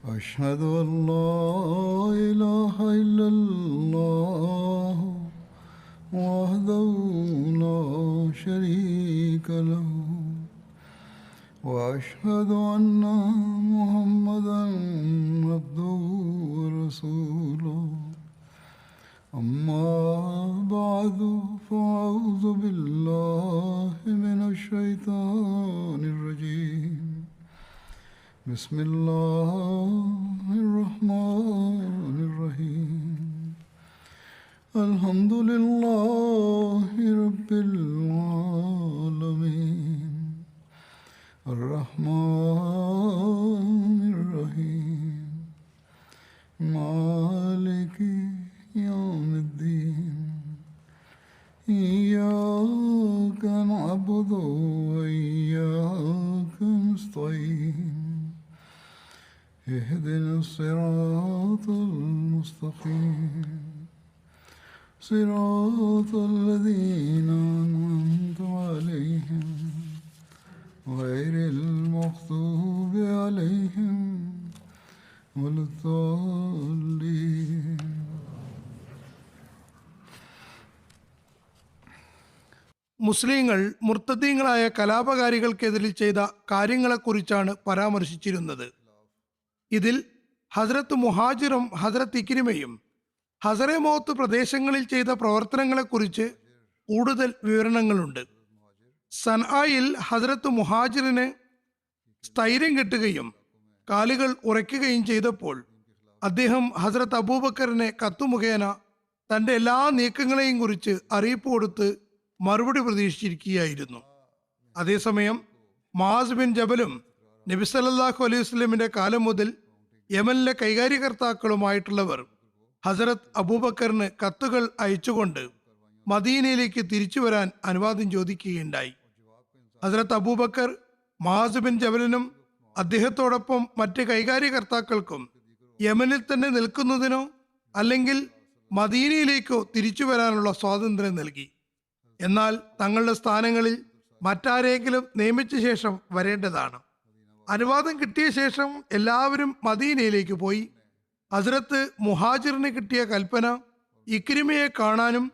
أشهد أن لا إله إلا الله وحده لا شريك له وأشهد أن محمدا عبده ورسوله أما بعد فأعوذ بالله من الشيطان الرجيم بسم الله الرحمن الرحيم الحمد لله رب العالمين الرحمن الرحيم مالك يوم الدين إياك نعبد وإياك نستعين اهدنا الصراط المستقيم صراط الذين أنعمت عليهم غير المغضوب عليهم ولا الضالين. മുസ്ലിങ്ങൾ മുർത്തദീങ്ങളായ കലാപകാരികൾക്കെതിരെ ചെയ്ത കാര്യങ്ങളെക്കുറിച്ചാണ് പരാമർശിച്ചിരുന്നത്. ഇതിൽ ഹസ്രത്ത് മുഹാജിറും ഹസ്രത്ത് ഇക്രിമയും ഹസറെ മൗത്ത് പ്രദേശങ്ങളിൽ ചെയ്ത പ്രവർത്തനങ്ങളെക്കുറിച്ച് കൂടുതൽ വിവരണങ്ങളുണ്ട്. സൻആയിൽ ഹസ്രത്ത് മുഹാജിറിന് സ്ഥൈര്യം കിട്ടുകയും കാലുകൾ ഉറയ്ക്കുകയും ചെയ്തപ്പോൾ അദ്ദേഹം ഹസ്രത്ത് അബൂബക്കറിനെ കത്തുമുഖേന തൻ്റെ എല്ലാ നീക്കങ്ങളെയും കുറിച്ച് അറിയിപ്പ് കൊടുത്ത് മറുപടി പ്രതീക്ഷിച്ചിരിക്കുകയായിരുന്നു. അതേസമയം മുആസ് ബിൻ ജബലും നബി സല്ലല്ലാഹു അലൈഹി വസല്ലമിന്റെ കാലം മുതൽ യമനിലെ കൈകാര്യകർത്താക്കളുമായിട്ടുള്ളവർ ഹസരത്ത് അബൂബക്കറിന് കത്തുകൾ അയച്ചുകൊണ്ട് മദീനയിലേക്ക് തിരിച്ചു വരാൻ അനുവാദം ചോദിക്കുകയുണ്ടായി. ഹസരത്ത് അബൂബക്കർ മുആസ് ബിൻ ജബലിനും അദ്ദേഹത്തോടൊപ്പം മറ്റ് കൈകാര്യകർത്താക്കൾക്കും യമനിൽ തന്നെ നിൽക്കുന്നതിനോ അല്ലെങ്കിൽ മദീനയിലേക്കോ തിരിച്ചു വരാനുള്ള സ്വാതന്ത്ര്യം നൽകി. എന്നാൽ തങ്ങളുടെ സ്ഥാനങ്ങളിൽ മറ്റാരെങ്കിലും നിയമിച്ച ശേഷം വരേണ്ടതാണ്. അനുവാദം കിട്ടിയ ശേഷം എല്ലാവരും മദീനയിലേക്ക് പോയി. ഹസ്രത്ത് മുഹാജിറിന് കിട്ടിയ കൽപ്പന ഇക്രിമയെ കാണാനും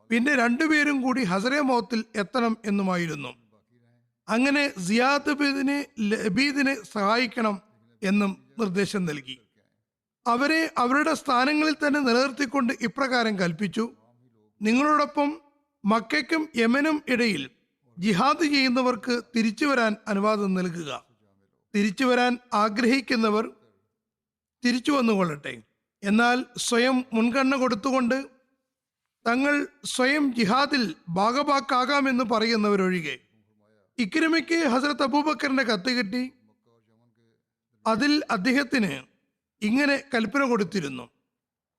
പിന്നെ രണ്ടുപേരും കൂടി ഹസറെ മൗത്തിൽ എത്തണം എന്നുമായിരുന്നു. അങ്ങനെ സിയാദ് ബിൻ ലബീദിനെ സഹായിക്കണം എന്നും നിർദ്ദേശം നൽകി. അവരെ അവരുടെ സ്ഥാനങ്ങളിൽ തന്നെ നിലനിർത്തിക്കൊണ്ട് ഇപ്രകാരം കൽപ്പിച്ചു: നിങ്ങളോടൊപ്പം മക്കയ്ക്കും യമനും ഇടയിൽ ജിഹാദ് ചെയ്യുന്നവർക്ക് തിരിച്ചു വരാൻ അനുവാദം നൽകുക. തിരിച്ചു വരാൻ ആഗ്രഹിക്കുന്നവർ തിരിച്ചു വന്നുകൊള്ളട്ടെ. എന്നാൽ സ്വയം മുൻഗണന കൊടുത്തുകൊണ്ട് തങ്ങൾ സ്വയം ജിഹാദിൽ ഭാഗഭാക്കാകാമെന്ന് പറയുന്നവരൊഴികെ. ഇക്രിമയ്ക്ക് ഹസ്രത്ത് അബൂബക്കറിന്റെ കത്ത് കിട്ടി. അതിൽ അദ്ദേഹത്തിന് ഇങ്ങനെ കൽപ്പന കൊടുത്തിരുന്നു: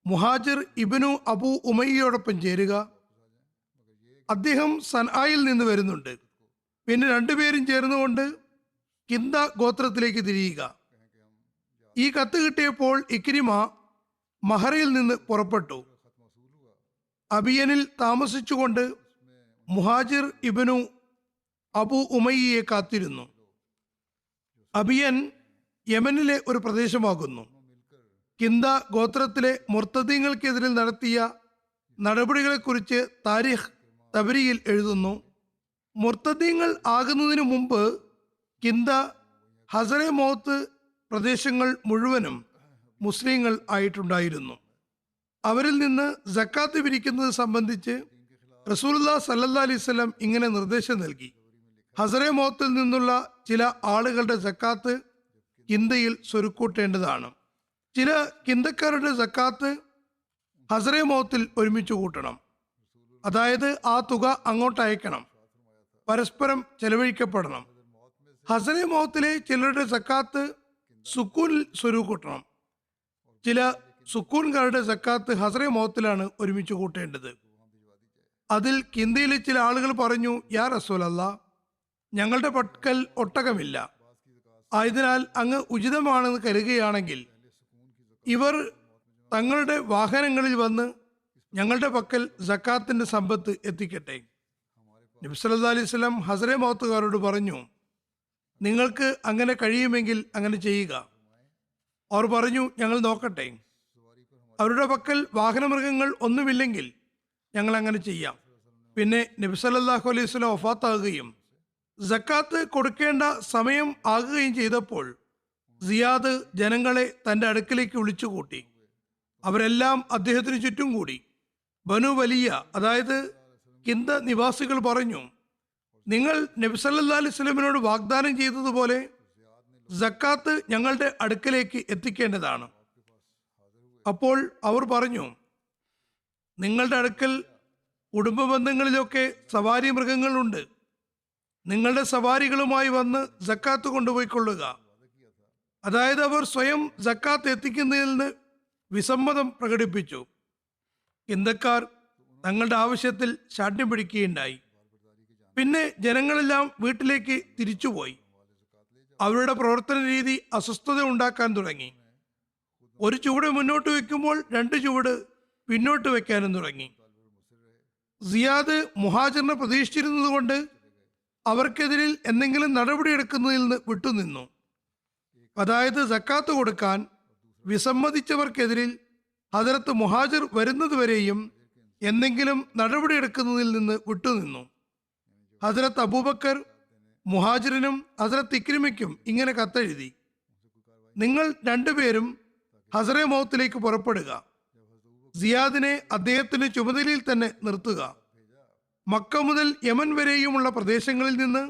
മുഹാജിർ ഇബ്നു അബൂ ഉമയ്യയോടൊപ്പം ചേരുക. അദ്ദേഹം സൻആയിൽ നിന്ന് വരുന്നുണ്ട്. പിന്നെ രണ്ടുപേരും ചേർന്നുകൊണ്ട് കിന്ദ ഗോത്രത്തിലേക്ക് തിരിയുക. ഈ കത്ത് കിട്ടിയപ്പോൾ ഇക്രിമ മഹറയിൽ നിന്ന് പുറപ്പെട്ടു. അബിയനിൽ താമസിച്ചുകൊണ്ട് മുഹാജിർ ഇബ്നു അബൂ ഉമയ്യയെ കാത്തിരുന്നു. അബിയൻ യമനിലെ ഒരു പ്രദേശമാകുന്നു. കിന്ദ ഗോത്രത്തിലെ മുർത്തദീങ്ങൾക്കെതിരെ നടത്തിയ നടപടികളെക്കുറിച്ച് താരിഖ് തബരിയിൽ എഴുതുന്നു: മുർത്തദീങ്ങൾ ആകുന്നതിനു മുമ്പ് കിന്ദ ഹസറെ മൗത്ത് പ്രദേശങ്ങൾ മുഴുവനും മുസ്ലിങ്ങൾ ആയിട്ടുണ്ടായിരുന്നു. അവരിൽ നിന്ന് സക്കാത്ത് പിരിക്കുന്നത് സംബന്ധിച്ച് റസൂലുള്ളാഹി സ്വല്ലല്ലാഹു അലൈഹി വസല്ലം ഇങ്ങനെ നിർദ്ദേശം നൽകി: ഹസറെ മൗത്തിൽ നിന്നുള്ള ചില ആളുകളുടെ സക്കാത്ത് കിന്ദയിൽ സ്വരുക്കൂട്ടേണ്ടതാണ്. ചില കിന്ദക്കാരുടെ സക്കാത്ത് ഹസറെ മൗത്തിൽ ഒരുമിച്ച് കൂട്ടണം. അതായത് ആ തുക അങ്ങോട്ട് അയക്കണം, പരസ്പരം ചെലവഴിക്കപ്പെടണം. ഹസറെ മൗത്തിലെ ചിലരുടെ സക്കാത്ത് സുക്കൂനിൽ സ്വരൂക്കൂട്ടണം. ചില സുക്കൂൻകാരുടെ സക്കാത്ത് ഹസറെ മൗത്തിലാണ് ഒരുമിച്ച് കൂട്ടേണ്ടത്. അതിൽ കിന്ദയിലെ ചില ആളുകൾ പറഞ്ഞു: യാ റസൂലല്ലാഹ്, ഞങ്ങളുടെ പക്കൽ ഒട്ടകമില്ല. ആയതിനാൽ അങ്ങ് ഉചിതമാണെന്ന് കരുതുകയാണെങ്കിൽ ഇവർ തങ്ങളുടെ വാഹനങ്ങളിൽ വന്ന് ഞങ്ങളുടെ പക്കൽ സക്കാത്തിന്റെ സമ്പത്ത് എത്തിക്കട്ടെ. നബി സല്ലല്ലാഹു അലൈഹി വസല്ലം ഹസറെ മൗത്തുകാരോട് പറഞ്ഞു: നിങ്ങൾക്ക് അങ്ങനെ കഴിയുമെങ്കിൽ അങ്ങനെ ചെയ്യുക. അവർ പറഞ്ഞു, ഞങ്ങൾ നോക്കട്ടെ. അവരുടെ പക്കൽ വാഹനമൃഗങ്ങൾ ഒന്നുമില്ലെങ്കിൽ ഞങ്ങൾ അങ്ങനെ ചെയ്യാം. പിന്നെ നബി സല്ലല്ലാഹു അലൈഹി വസല്ലം വഫാത്താകുകയും സക്കാത്ത് കൊടുക്കേണ്ട സമയം ആകുകയും ചെയ്തപ്പോൾ സിയാദ് ജനങ്ങളെ തൻ്റെ അടുക്കലേക്ക് വിളിച്ചുകൂട്ടി. അവരെല്ലാം അദ്ദേഹത്തിന് ചുറ്റും കൂടി. ബനു വലിയ, അതായത് കിന്ദ നിവാസികൾ പറഞ്ഞു, നിങ്ങൾ നബി സല്ലല്ലാഹു അലൈഹി വസല്ലമിനോട് വാഗ്ദാനം ചെയ്തതുപോലെ സക്കാത്ത് ഞങ്ങളുടെ അടുക്കലേക്ക് എത്തിക്കേണ്ടതാണ്. അപ്പോൾ അവർ പറഞ്ഞു, നിങ്ങളുടെ അടുക്കൽ കുടുംബ ബന്ധങ്ങളിലൊക്കെ സവാരി മൃഗങ്ങളുണ്ട്. നിങ്ങളുടെ സവാരികളുമായി വന്ന് സക്കാത്ത് കൊണ്ടുപോയിക്കൊള്ളുക. അതായത് അവർ സ്വയം സക്കാത്ത് എത്തിക്കുന്നതിൽ നിന്ന് വിസമ്മതം പ്രകടിപ്പിച്ചു. കിന്ദക്കാർ തങ്ങളുടെ ആവശ്യത്തിൽ ശാഠ്യം പിടിക്കുകയുണ്ടായി. പിന്നെ ജനങ്ങളെല്ലാം വീട്ടിലേക്ക് തിരിച്ചുപോയി. അവരുടെ പ്രവർത്തന രീതി അസ്വസ്ഥത ഉണ്ടാക്കാൻ തുടങ്ങി. ഒരു ചുവട് മുന്നോട്ട് വെക്കുമ്പോൾ 2 ചുവട് പിന്നോട്ട് വെക്കാനും തുടങ്ങി. സിയാദ് മുഹാജിറിനെ പ്രതീക്ഷിച്ചിരുന്നത് കൊണ്ട് അവർക്കെതിരിൽ എന്തെങ്കിലും നടപടിയെടുക്കുന്നതിൽ നിന്ന് വിട്ടുനിന്നു. അതായത് സക്കാത്ത് കൊടുക്കാൻ വിസമ്മതിച്ചവർക്കെതിരിൽ ഹദരത്ത് മുഹാജിർ വരുന്നതുവരെയും എന്തെങ്കിലും നടപടിയെടുക്കുന്നതിൽ നിന്ന് വിട്ടുനിന്നു. ഹദരത്ത് അബൂബക്കർ മുഹാജിറിനും ഹദരത്ത് ഇക്രിമയ്ക്കും ഇങ്ങനെ കത്തെഴുതി: നിങ്ങൾ 2 പേരും ഹസറെ മൗത്തിലേക്ക് പുറപ്പെടുക. സിയാദിനെ അദ്ദേഹത്തിന്റെ ചുമതലയിൽ തന്നെ നിർത്തുക. മക്ക മുതൽ യമൻ വരെയുമുള്ള പ്രദേശങ്ങളിൽ നിന്ന്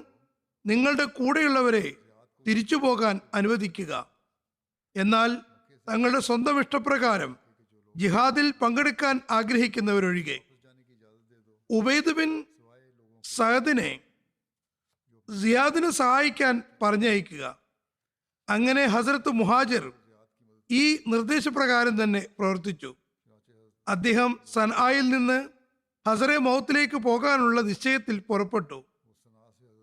നിങ്ങളുടെ കൂടെയുള്ളവരെ തിരിച്ചു പോകാൻ അനുവദിക്കുക. എന്നാൽ തങ്ങളുടെ സ്വന്തം ഇഷ്ടപ്രകാരം ജിഹാദിൽ പങ്കെടുക്കാൻ ആഗ്രഹിക്കുന്നവരൊഴികെ. ഉബൈദ് ബിൻ സഅദിനെ സിയാദിനെ സഹായിക്കാൻ പറഞ്ഞയക്കുക. അങ്ങനെ ഹസരത്ത് മുഹാജിർ ഈ നിർദ്ദേശപ്രകാരം തന്നെ പ്രവർത്തിച്ചു. അദ്ദേഹം സൻആയിൽ നിന്ന് ഹസറെ മൗത്തിലേക്ക് പോകാനുള്ള നിശ്ചയത്തിൽ പുറപ്പെട്ടു.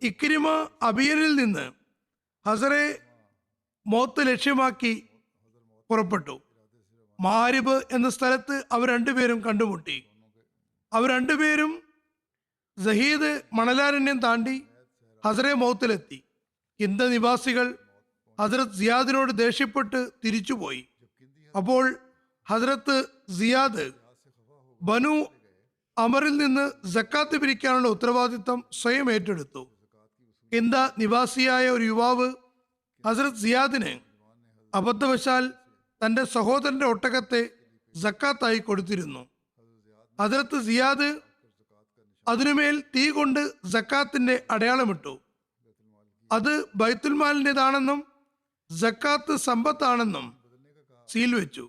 ഇക്രിമ അബിയനിൽ നിന്ന് ഹസറെ മൗത്ത് ലക്ഷ്യമാക്കി പുറപ്പെട്ടു. മാരിബ് എന്ന സ്ഥലത്ത് അവർ 2 പേരും കണ്ടുമുട്ടി. അവർ 2 പേരും സഹീദ് മണലാരണ്യം താണ്ടി ഹസറെ മൗത്തിലെത്തി. കിന്ദ നിവാസികൾ ഹസരത്ത് സിയാദിനോട് ദേഷ്യപ്പെട്ട് തിരിച്ചുപോയി. അപ്പോൾ ഹസരത്ത് സിയാദ് ബനു അമറിൽ നിന്ന് സക്കാത്ത് പിരിക്കാനുള്ള ഉത്തരവാദിത്തം സ്വയം ഏറ്റെടുത്തു. കിന്ദ നിവാസിയായ ഒരു യുവാവ് ഹസരത്ത് സിയാദിന് അബദ്ധവശാൽ തന്റെ സഹോദരന്റെ ഒട്ടകത്തെ സക്കാത്തായി കൊടുത്തിരുന്നു. ഹസരത്ത് സിയാദ് അതിനുമേൽ തീ കൊണ്ട് സക്കാത്തിന്റെ അടയാളമിട്ടു. അത് ബൈത്തുൽമാലിൻ്റെതാണെന്നും സക്കാത്ത് സമ്പത്താണെന്നും സീൽ വെച്ചു.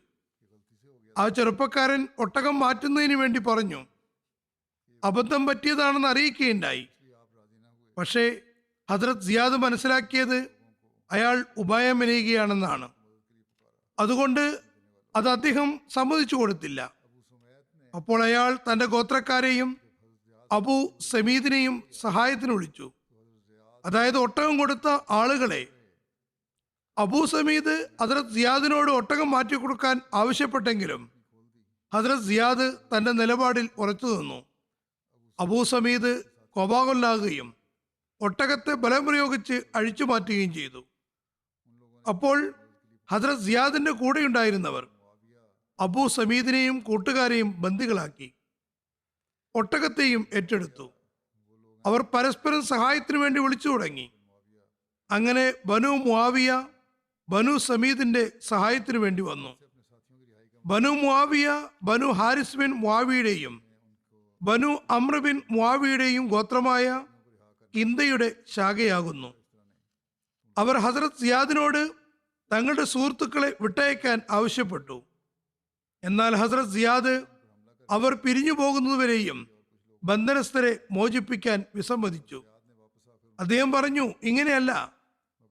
ആ ചെറുപ്പക്കാരൻ ഒട്ടകം മാറ്റുന്നതിന് വേണ്ടി പറഞ്ഞു. അബദ്ധം പറ്റിയതാണെന്ന് അറിയിക്കുകയുണ്ടായി. പക്ഷേ ഹദ്രത്ത് സിയാദ് മനസ്സിലാക്കിയത് അയാൾ ഉപായം മെനയുകയാണെന്നാണ്. അതുകൊണ്ട് അത് അദ്ദേഹം സമ്മതിച്ചു കൊടുത്തില്ല. അപ്പോൾ അയാൾ തന്റെ ഗോത്രക്കാരെയും അബൂ സമീദിനെയും സഹായത്തിന് വിളിച്ചു. അതായത് ഒട്ടകം കൊടുത്ത ആളുകളെ. അബൂ സമീദ് ഹദ്രത്ത് സിയാദിനോട് ഒട്ടകം മാറ്റിക്കൊടുക്കാൻ ആവശ്യപ്പെട്ടെങ്കിലും ഹദ്രത്ത് സിയാദ് തന്റെ നിലപാടിൽ ഉറച്ചു നിന്നു. അബൂ സമീദ് കോപാകുലനാകുകയും ഒട്ടകത്തെ ബലം പ്രയോഗിച്ച് അഴിച്ചു മാറ്റുകയും ചെയ്തു. അപ്പോൾ ഹദ്രത്ത് സിയാദിന്റെ കൂടെയുണ്ടായിരുന്നവർ അബൂ സമീദിനെയും കൂട്ടുകാരെയും ബന്ദികളാക്കി. ഒട്ടകത്തെയും ഏറ്റെടുത്തു. അവർ പരസ്പരം സഹായത്തിനു വേണ്ടി വിളിച്ചു തുടങ്ങി. അങ്ങനെ ബനു മുആവിയ ബനു സമീദിന്റെ സഹായത്തിനു വേണ്ടി വന്നു. ബനു മുആവിയ ബനു ഹാരിസ് ബിൻ മുആവിയുടെയും ബനു അമ്ര ബിൻ മുആവിയുടെയും ഗോത്രമായ കിന്ദയുടെ ശാഖയാകുന്നു. അവർ ഹസ്രത്ത് സിയാദിനോട് തങ്ങളുടെ സുഹൃത്തുക്കളെ വിട്ടയക്കാൻ ആവശ്യപ്പെട്ടു. എന്നാൽ ഹസ്രത്ത് സിയാദ് അവർ പിരിഞ്ഞു പോകുന്നതുവരെയും ബന്ധനസ്ഥരെ മോചിപ്പിക്കാൻ വിസമ്മതിച്ചു. അദ്ദേഹം പറഞ്ഞു, ഇങ്ങനെയല്ല,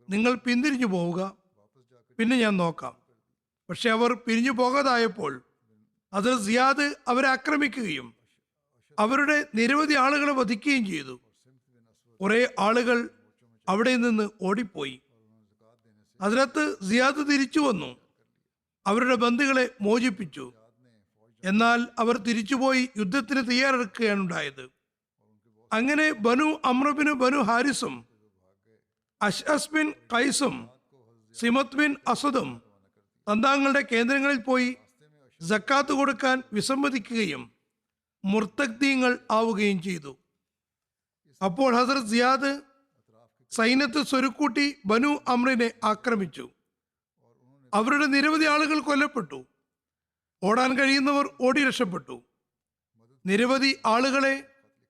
നിങ്ങൾ പിന്തിരിഞ്ഞു പോവുക, പിന്നെ ഞാൻ നോക്കാം. പക്ഷെ അവർ പിരിഞ്ഞു പോകാതായപ്പോൾ ഹസ്രത്ത് സിയാദ് അവരെ ആക്രമിക്കുകയും അവരുടെ നിരവധി ആളുകളെ വധിക്കുകയും ചെയ്തു. കുറെ ആളുകൾ അവിടെ നിന്ന് ഓടിപ്പോയി. ഹസ്രത്ത് സിയാദ് തിരിച്ചു വന്നു, അവരുടെ ബന്ധുക്കളെ മോചിപ്പിച്ചു. എന്നാൽ അവർ തിരിച്ചുപോയി യുദ്ധത്തിന് തയ്യാറെടുക്കുകയാണ് ഉണ്ടായത്. അങ്ങനെ ബനു അമ്രബിന് ബനു ഹാരിസും അഷ്അസ് ബിൻ ഖൈസും സിമത്ത് ബിൻ അസദും തന്താങ്ങളുടെ കേന്ദ്രങ്ങളിൽ പോയി സക്കാത്ത് കൊടുക്കാൻ വിസമ്മതിക്കുകയും മുർത്തഖ്ദീങ്ങൾ ആവുകയും ചെയ്തു. അപ്പോൾ ഹസ്രത്ത് സിയാദ് സൈന്യത്തെ സ്വരുക്കൂട്ടി ബനു അമ്രിനെ ആക്രമിച്ചു. അവരുടെ നിരവധി ആളുകൾ കൊല്ലപ്പെട്ടു. ഓടാൻ കഴിയുന്നവർ ഓടി രക്ഷപ്പെട്ടു. നിരവധി ആളുകളെ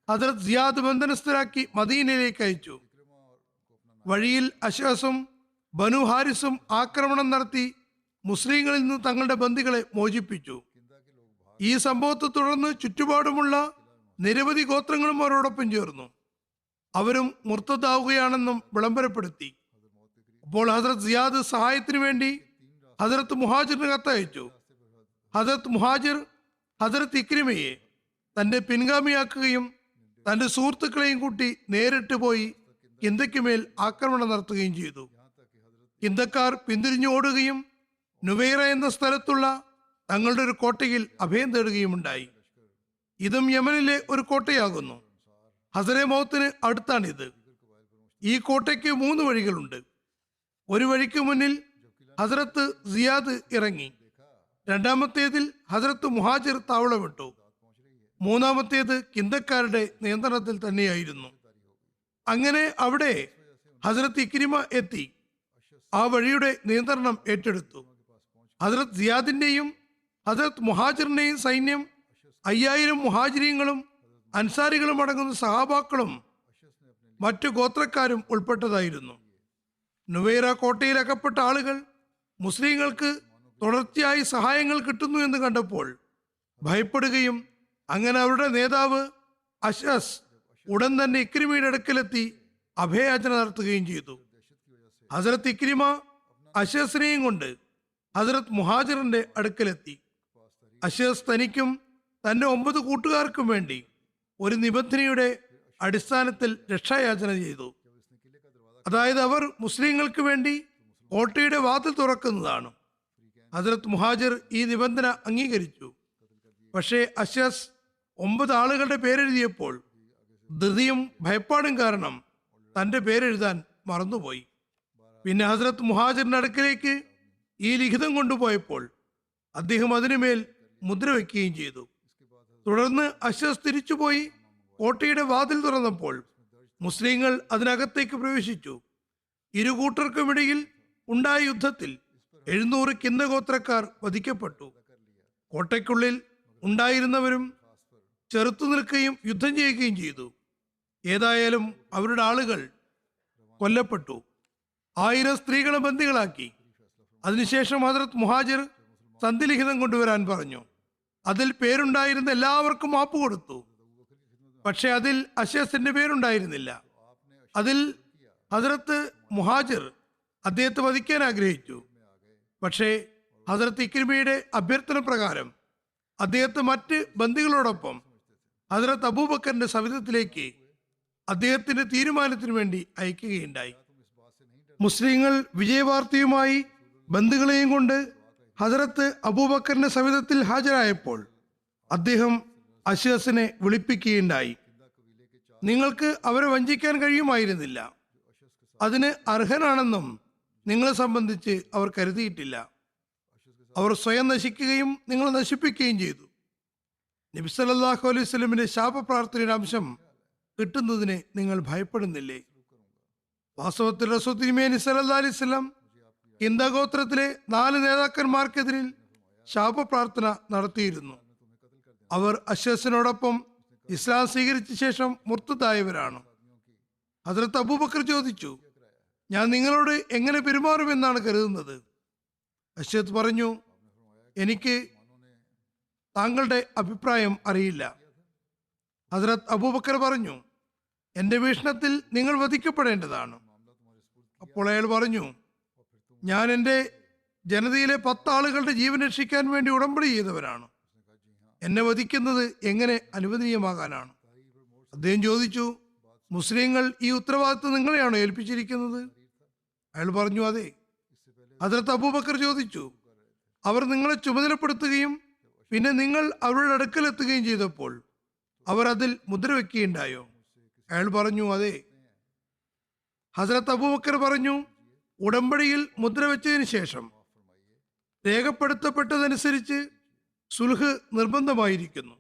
ഹസ്രത്ത് സിയാദ് ബന്ധനസ്ഥരാക്കി മദീനയിലേക്ക് അയച്ചു. വഴിയിൽ അശ്വാസും ബനു ഹാരിസും ആക്രമണം നടത്തി മുസ്ലിങ്ങളിൽ നിന്ന് തങ്ങളുടെ ബന്ദികളെ മോചിപ്പിച്ചു. ഈ സംഭവത്തെ തുടർന്ന് ചുറ്റുപാടുമുള്ള നിരവധി ഗോത്രങ്ങളും അവരോടൊപ്പം ചേർന്നു. അവരും മുർത്തദാവുകയാണെന്നും വിളംബരപ്പെടുത്തി. അപ്പോൾ ഹസ്രത്ത് സിയാദ് സഹായത്തിനു വേണ്ടി ഹസ്രത്ത് മുഹാജിറിന് കത്തയച്ചു. ഹസ്രത്ത് മുഹാജിർ ഹസ്രത്ത് ഇക്രിമയെ തന്റെ പിൻഗാമിയാക്കുകയും തന്റെ സുഹൃത്തുക്കളെയും കൂട്ടി നേരിട്ട് പോയി കിന്തയ്ക്ക് മേൽ ആക്രമണം നടത്തുകയും ചെയ്തു. കിന്തക്കാർ പിന്തിരിഞ്ഞു ഓടുകയും നുവൈറ എന്ന സ്ഥലത്തുള്ള തങ്ങളുടെ ഒരു കോട്ടയിൽ അഭയം തേടുകയുമുണ്ടായി. ഇതും യമനിലെ ഒരു കോട്ടയാകുന്നു. ഹസരെ മൗത്തിന് അടുത്താണിത്. ഈ കോട്ടയ്ക്ക് 3 വഴികളുണ്ട്. ഒരു വഴിക്ക് മുന്നിൽ ഹസ്രത്ത് സിയാദ് ഇറങ്ങി. രണ്ടാമത്തേതിൽ ഹസ്രത്ത് മുഹാജിർ താവളമിട്ടു. മൂന്നാമത്തേത് കിന്തക്കാരുടെ നിയന്ത്രണത്തിൽ തന്നെയായിരുന്നു. അങ്ങനെ അവിടെ ഹസ്രത്ത് ഇക്രിമ എത്തി ആ വഴിയുടെ നിയന്ത്രണം ഏറ്റെടുത്തു. ഹസ്രത്ത് സിയാദിന്റെയും ഹസ്രത്ത് മുഹാജിറിന്റെയും സൈന്യം 5000 മുഹാജിരീങ്ങളും അൻസാരികളും അടങ്ങുന്ന സഹാബാക്കളും മറ്റു ഗോത്രക്കാരും ഉൾപ്പെട്ടതായിരുന്നു. നുവൈറ കോട്ടയിൽ അകപ്പെട്ട ആളുകൾ മുസ്ലിങ്ങൾക്ക് തുടർച്ചയായി സഹായങ്ങൾ കിട്ടുന്നു എന്ന് കണ്ടപ്പോൾ ഭയപ്പെടുകയും അങ്ങനെ അവരുടെ നേതാവ് അശ്അസ് ഉടൻ തന്നെ ഇക്രിമയുടെ അടുക്കലെത്തി അഭയാചന നടത്തുകയും ചെയ്തു. ഹസ്രത്ത് ഇക്രിമ അശ്അസിനെയും കൊണ്ട് ഹസ്രത്ത് മുഹാജിറിന്റെ അടുക്കലെത്തി. അശ്അസ് തനിക്കും തന്റെ 9 കൂട്ടുകാർക്കും വേണ്ടി ഒരു നിബന്ധനയുടെ അടിസ്ഥാനത്തിൽ രക്ഷായാചന ചെയ്തു. അതായത് അവർ മുസ്ലിങ്ങൾക്ക് വേണ്ടി കോട്ടയുടെ വാതിൽ തുറക്കുന്നതാണ്. ഹസ്രത്ത് മുഹാജിർ ഈ നിബന്ധന അംഗീകരിച്ചു. പക്ഷേ അശ്അസ് 9 ആളുകളുടെ പേരെഴുതിയപ്പോൾ ധൃതിയും ഭയപ്പാടും കാരണം തന്റെ പേരെഴുതാൻ മറന്നുപോയി. പിന്നെ ഹസ്രത്ത് മുഹാജിറിന്റെ അടുക്കലേക്ക് ഈ ലിഖിതം കൊണ്ടുപോയപ്പോൾ അദ്ദേഹം അതിനുമേൽ മുദ്ര വയ്ക്കുകയും ചെയ്തു. തുടർന്ന് അശ്അസ് തിരിച്ചുപോയി കോട്ടയുടെ വാതിൽ തുറന്നപ്പോൾ മുസ്ലിങ്ങൾ അതിനകത്തേക്ക് പ്രവേശിച്ചു. ഇരു കൂട്ടർക്കുമിടയിൽ ഉണ്ടായ യുദ്ധത്തിൽ 700 കിന്തഗോത്രക്കാർ വധിക്കപ്പെട്ടു. കോട്ടയ്ക്കുള്ളിൽ ഉണ്ടായിരുന്നവരും ചെറുത്തു നിൽക്കുകയും യുദ്ധം ചെയ്യുകയും ചെയ്തു. ഏതായാലും അവരുടെ ആളുകൾ കൊല്ലപ്പെട്ടു. 1000 സ്ത്രീകളെ ബന്ദികളാക്കി. അതിനുശേഷം ഹസ്രത്ത് മുഹാജിർ സന്ധിലിഖിതം കൊണ്ടുവരാൻ പറഞ്ഞു. അതിൽ പേരുണ്ടായിരുന്ന എല്ലാവർക്കും മാപ്പ് കൊടുത്തു. പക്ഷെ അതിൽ അശ്അസിന്റെ പേരുണ്ടായിരുന്നില്ല. അതിൽ ഹസ്രത്ത് മുഹാജിർ അദ്ദേഹത്തെ വധിക്കാൻ ആഗ്രഹിച്ചു. പക്ഷേ ഹസ്രത്ത് ഇക്രിമയുടെ അഭ്യർത്ഥന പ്രകാരം അദ്ദേഹത്തെ മറ്റ് ബന്ദികളോടൊപ്പം ഹസ്രത്ത് അബൂബക്കറിന്റെ സവിധത്തിലേക്ക് അദ്ദേഹത്തിന്റെ തീരുമാനത്തിനു വേണ്ടി അയക്കുകയുണ്ടായി. മുസ്ലിങ്ങൾ വിജയവാർത്തയുമായി ബന്ദികളെയും കൊണ്ട് ഹസ്രത്ത് അബൂബക്കറിന്റെ സവിധത്തിൽ ഹാജരായപ്പോൾ അദ്ദേഹം അശ്അസിനെ വിളിപ്പിക്കുകയുണ്ടായി. നിങ്ങൾക്ക് അവരെ വഞ്ചിക്കാൻ കഴിയുമായിരുന്നില്ല. അതിന് അർഹനാണെന്നും നിങ്ങളെ സംബന്ധിച്ച് അവർ കരുതിയിട്ടില്ല. അവർ സ്വയം നശിക്കുകയും നിങ്ങളെ നശിപ്പിക്കുകയും ചെയ്തു. നബി സല്ലല്ലാഹു അലൈഹി വസല്ലമിന്റെ ശാപപ്രാർത്ഥനയുടെ അംശം കിട്ടുന്നതിന് നിങ്ങൾ ഭയപ്പെടുന്നില്ലേ? വാസ്തവത്തിൽ റസൂൽ തിരുമേനി സല്ലല്ലാഹു അലൈഹി വസല്ലം കിന്തഗോത്രത്തിലെ 4 നേതാക്കന്മാർക്കെതിരിൽ ശാപപ്രാർത്ഥന നടത്തിയിരുന്നു. അവർ അശ്അസിനോടൊപ്പം ഇസ്ലാം സ്വീകരിച്ച ശേഷം മുർത്തദായവരാണ്. ഹസ്രത്ത് അബൂബക്കർ ചോദിച്ചു, ഞാൻ നിങ്ങളോട് എങ്ങനെ പെരുമാറുമെന്നാണ് കരുതുന്നത്? അശ്അസ് പറഞ്ഞു, എനിക്ക് താങ്കളുടെ അഭിപ്രായം അറിയില്ല. ഹസ്രത്ത് അബൂബക്കർ പറഞ്ഞു, എന്റെ വീക്ഷണത്തിൽ നിങ്ങൾ വധിക്കപ്പെടേണ്ടതാണ്. അപ്പോൾ അയാൾ പറഞ്ഞു, ഞാൻ എൻ്റെ ജനതയിലെ 10 ആളുകളുടെ ജീവൻ രക്ഷിക്കാൻ വേണ്ടി ഉടമ്പടി ചെയ്തവരാണ്. എന്നെ വധിക്കുന്നത് എങ്ങനെ അനുവദനീയമാകാനാണ്? അദ്ദേഹം ചോദിച്ചു, മുസ്ലിങ്ങൾ ഈ ഉത്തരവാദിത്വം നിങ്ങളെയാണോ ഏൽപ്പിച്ചിരിക്കുന്നത്? അയാൾ പറഞ്ഞു, അതെ. ഹസ്രത്ത് അബൂബക്കർ ചോദിച്ചു, അവർ നിങ്ങളെ ചുമതലപ്പെടുത്തുകയും പിന്നെ നിങ്ങൾ അവരുടെ അടുക്കലെത്തുകയും ചെയ്തപ്പോൾ അവർ അതിൽ മുദ്ര വെക്കുകയുണ്ടായോ? അയാൾ പറഞ്ഞു, അതെ. ഹസ്രത്ത് അബൂബക്കർ പറഞ്ഞു, ഉടമ്പടിയിൽ മുദ്ര വെച്ചതിന് ശേഷം രേഖപ്പെടുത്തപ്പെട്ടതനുസരിച്ച് സുൽഹ് നിർബന്ധമായിരിക്കുന്നു.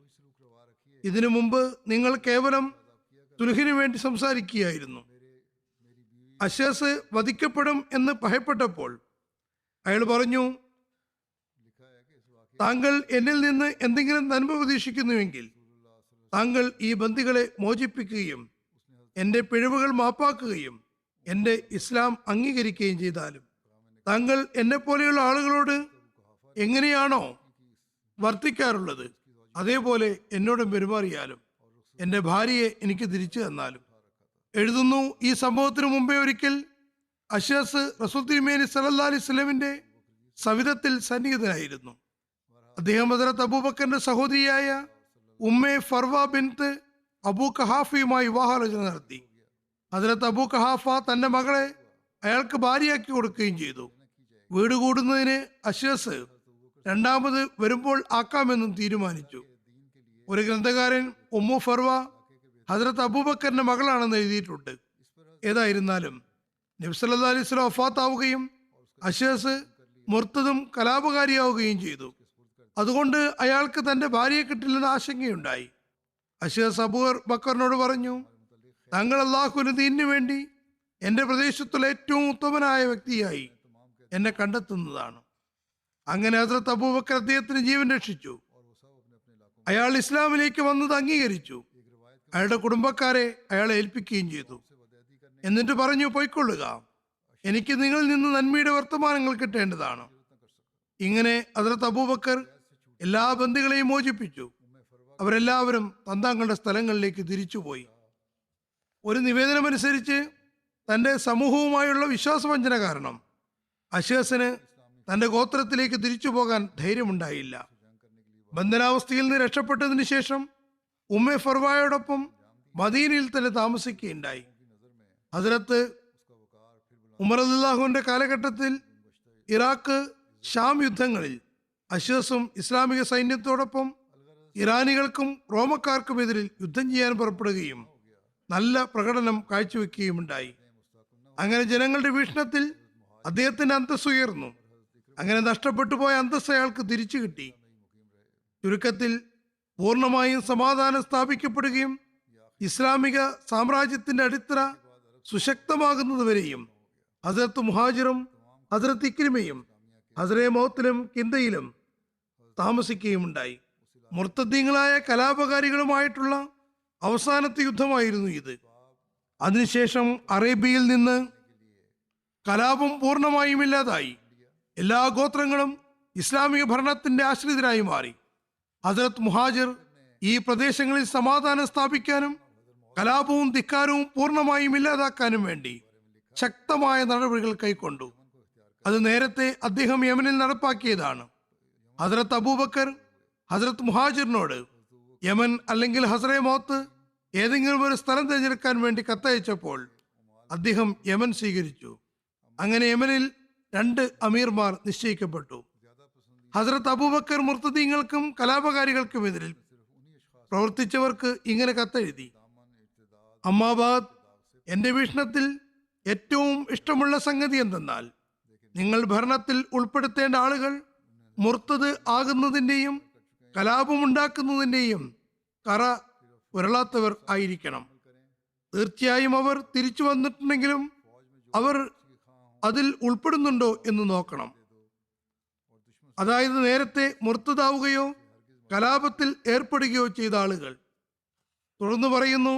ഇതിനു മുമ്പ് നിങ്ങൾ കേവലം സുൽഹിനു വേണ്ടി സംസാരിക്കുകയായിരുന്നു. അശ്ശസ് വധിക്കപ്പെടും എന്ന് ഭയപ്പെട്ടപ്പോൾ അയാൾ പറഞ്ഞു, താങ്കൾ എന്നിൽ നിന്ന് എന്തെങ്കിലും നന്മ പ്രതീക്ഷിക്കുന്നുവെങ്കിൽ താങ്കൾ ഈ ബന്ദികളെ മോചിപ്പിക്കുകയും എൻ്റെ പിഴവുകൾ മാപ്പാക്കുകയും എൻ്റെ ഇസ്ലാം അംഗീകരിക്കുകയും ചെയ്താലും താങ്കൾ എന്നെ പോലെയുള്ള ആളുകളോട് എങ്ങനെയാണോ വർത്തിക്കാറുള്ളത് അതേപോലെ എന്നോടും പെരുമാറിയാലും എൻ്റെ ഭാര്യയെ എനിക്ക് തിരിച്ചു തന്നാലും. എഴുതുന്നു, ഈ സംഭവത്തിന് മുമ്പേ ഒരിക്കൽ അശ്ശസ് റസൂൽ തിരുമേനി സല്ലല്ലാഹു അലൈഹി വസല്ലമിന്റെ സവിധത്തിൽ സന്നിഹിതനായിരുന്നു. അദ്ദേഹം ഹദ്റത്ത് അബൂബക്കറിന്റെ സഹോദരിയായ ഉമ്മെ ഫർവ ബിൻത്ത് അബൂ ഖഹാഫയുമായി വിവാഹാലോചന നടത്തി. ഹദ്റത്ത് അബൂ ഖഹാഫ തന്റെ മകളെ അയാൾക്ക് ഭാര്യയാക്കി കൊടുക്കുകയും ചെയ്തു. വീട് കൂടുന്നതിന് അശ്ശസ് രണ്ടാമത് വരുമ്പോൾ ആക്കാമെന്നും തീരുമാനിച്ചു. ഒരു ഗ്രന്ഥകാരൻ ഉമ്മു ഫർവ ഹദ്റത്ത് അബൂബക്കറിന്റെ മകളാണെന്ന് എഴുതിയിട്ടുണ്ട്. ഏതായിരുന്നാലും നബി സല്ലല്ലാഹു അലൈഹി വസല്ലം വഫാത്താവുകയും അശ്ശസ് മുർത്തദും കലാപകാരിയാവുകയും ചെയ്തു. അതുകൊണ്ട് അയാൾക്ക് തന്റെ ഭാര്യയെ കിട്ടില്ലെന്ന് ആശങ്കയുണ്ടായി. അശ്ശസ് അബൂ ബക്കറിനോട് പറഞ്ഞു, താങ്കൾ അള്ളാഹുവിന്റെ ദീനിനു വേണ്ടി എന്റെ പ്രദേശത്തുള്ള ഏറ്റവും ഉത്തമനായ വ്യക്തിയായി എന്നെ കണ്ടെത്തുന്നതാണ്. അങ്ങനെ ഹദ്റത്ത് അബൂബക്കർ അദ്ദേഹത്തിന് ജീവൻ രക്ഷിച്ചു. അയാൾ ഇസ്ലാമിലേക്ക് വന്നത് അംഗീകരിച്ചു. അയാളുടെ കുടുംബക്കാരെ അയാളെ ഏൽപ്പിക്കുകയും ചെയ്തു. എന്നിട്ട് പറഞ്ഞു, പൊയ്ക്കൊള്ളുക, എനിക്ക് നിങ്ങളിൽ നിന്ന് നന്മയുടെ വർത്തമാനങ്ങൾ കിട്ടേണ്ടതാണ്. ഇങ്ങനെ ഹദ്റത്ത് അബൂബക്കർ എല്ലാ ബന്ദികളെയും മോചിപ്പിച്ചു. അവരെല്ലാവരും തങ്ങളുടെ സ്ഥലങ്ങളിലേക്ക് തിരിച്ചുപോയി. ഒരു നിവേദനമനുസരിച്ച് തന്റെ സമൂഹവുമായുള്ള വിശ്വാസവഞ്ചന കാരണം അശ്ശസിന് തന്റെ ഗോത്രത്തിലേക്ക് തിരിച്ചു പോകാൻ ധൈര്യമുണ്ടായില്ല. ബന്ധനാവസ്ഥയിൽ നിന്ന് രക്ഷപ്പെട്ടതിന് ശേഷം ഉമ്മെ ഫർവായോടൊപ്പം മദീനയിൽ തന്നെ താമസിക്കുകയുണ്ടായി. ഹദ്റത്ത് ഉമർ റളിയല്ലാഹുവിന്റെ കാലഘട്ടത്തിൽ ഇറാഖ് ഷാം യുദ്ധങ്ങളിൽ അശ്ശസും ഇസ്ലാമിക സൈന്യത്തോടൊപ്പം ഇറാനികൾക്കും റോമക്കാർക്കുമെതിരിൽ യുദ്ധം ചെയ്യാൻ പുറപ്പെടുകയും നല്ല പ്രകടനം കാഴ്ചവെക്കുകയുമുണ്ടായി. അങ്ങനെ ജനങ്ങളുടെ വീക്ഷണത്തിൽ അദ്ദേഹത്തിന്റെ അന്തസ്സ് ഉയർന്നു. അങ്ങനെ നഷ്ടപ്പെട്ടു പോയ അന്തസ്സ് അയാൾക്ക് തിരിച്ചു കിട്ടി. ചുരുക്കത്തിൽ പൂർണ്ണമായും സമാധാനം സ്ഥാപിക്കപ്പെടുകയും ഇസ്ലാമിക സാമ്രാജ്യത്തിന്റെ അടിത്തറ സുശക്തമാകുന്നതുവരെയും ഹസ്രത്ത് മുഹാജിറും ഹസ്രത്ത് ഇക്രിമയും ഹസ്രേ മൗത്തിലും കിന്തയിലും താമസിക്കുകയുമുണ്ടായി. മുർത്തദ്ദീങ്ങളായ കലാപകാരികളുമായിട്ടുള്ള അവസാനത്തെ യുദ്ധമായിരുന്നു ഇത്. അതിനുശേഷം അറേബ്യയിൽ നിന്ന് കലാപം പൂർണ്ണമായും ഇല്ലാതായി. എല്ലാ ഗോത്രങ്ങളും ഇസ്ലാമിക ഭരണത്തിന്റെ ആശ്രിതരായി മാറി. ഹസ്രത്ത് മുഹാജിർ ഈ പ്രദേശങ്ങളിൽ സമാധാനം സ്ഥാപിക്കാനും കലാപവും ധിക്കാരവും പൂർണ്ണമായും ഇല്ലാതാക്കാനും വേണ്ടി ശക്തമായ നടപടികൾ കൈക്കൊണ്ടു. അത് നേരത്തെ അദ്ദേഹം യമനിൽ നടപ്പാക്കിയതാണ്. ഹസ്രത്ത് അബൂബക്കർ ഹസ്രത്ത് മുഹാജിറിനോട് യമൻ അല്ലെങ്കിൽ ഹസ്രേ മൗത്ത് ഏതെങ്കിലും ഒരു സ്ഥലം തിരഞ്ഞെടുക്കാൻ വേണ്ടി കത്തയച്ചപ്പോൾ അദ്ദേഹം യമൻ സ്വീകരിച്ചു. അങ്ങനെ യമനിൽ 2 അമീർമാർ നിശ്ചയിക്കപ്പെട്ടു. ഹസ്രത്ത് അബൂബക്കർ മുർത്തദീങ്ങൾക്കും കലാപകാരികൾക്കുമെതിരിൽ പ്രവർത്തിച്ചവർക്ക് ഇങ്ങനെ കത്തെഴുതി: അമ്മാബാദ്, എന്റെ വീക്ഷണത്തിൽ ഏറ്റവും ഇഷ്ടമുള്ള സംഗതി എന്തെന്നാൽ നിങ്ങൾ ഭരണത്തിൽ ഉൾപ്പെടുത്തേണ്ട ആളുകൾ മുർത്തദ് ആകുന്നതിൻ്റെയും കലാപമുണ്ടാക്കുന്നതിൻ്റെയും കറ പുരളാത്തവർ ആയിരിക്കണം. തീർച്ചയായും അവർ തിരിച്ചു വന്നിട്ടുണ്ടെങ്കിലും അവർ അതിൽ ഉൾപ്പെടുന്നുണ്ടോ എന്ന് നോക്കണം. അതായത് നേരത്തെ മുർത്തദാവുകയോ കലാപത്തിൽ ഏർപ്പെടുകയോ ചെയ്ത ആളുകൾ. തുടർന്ന് പറയുന്നു,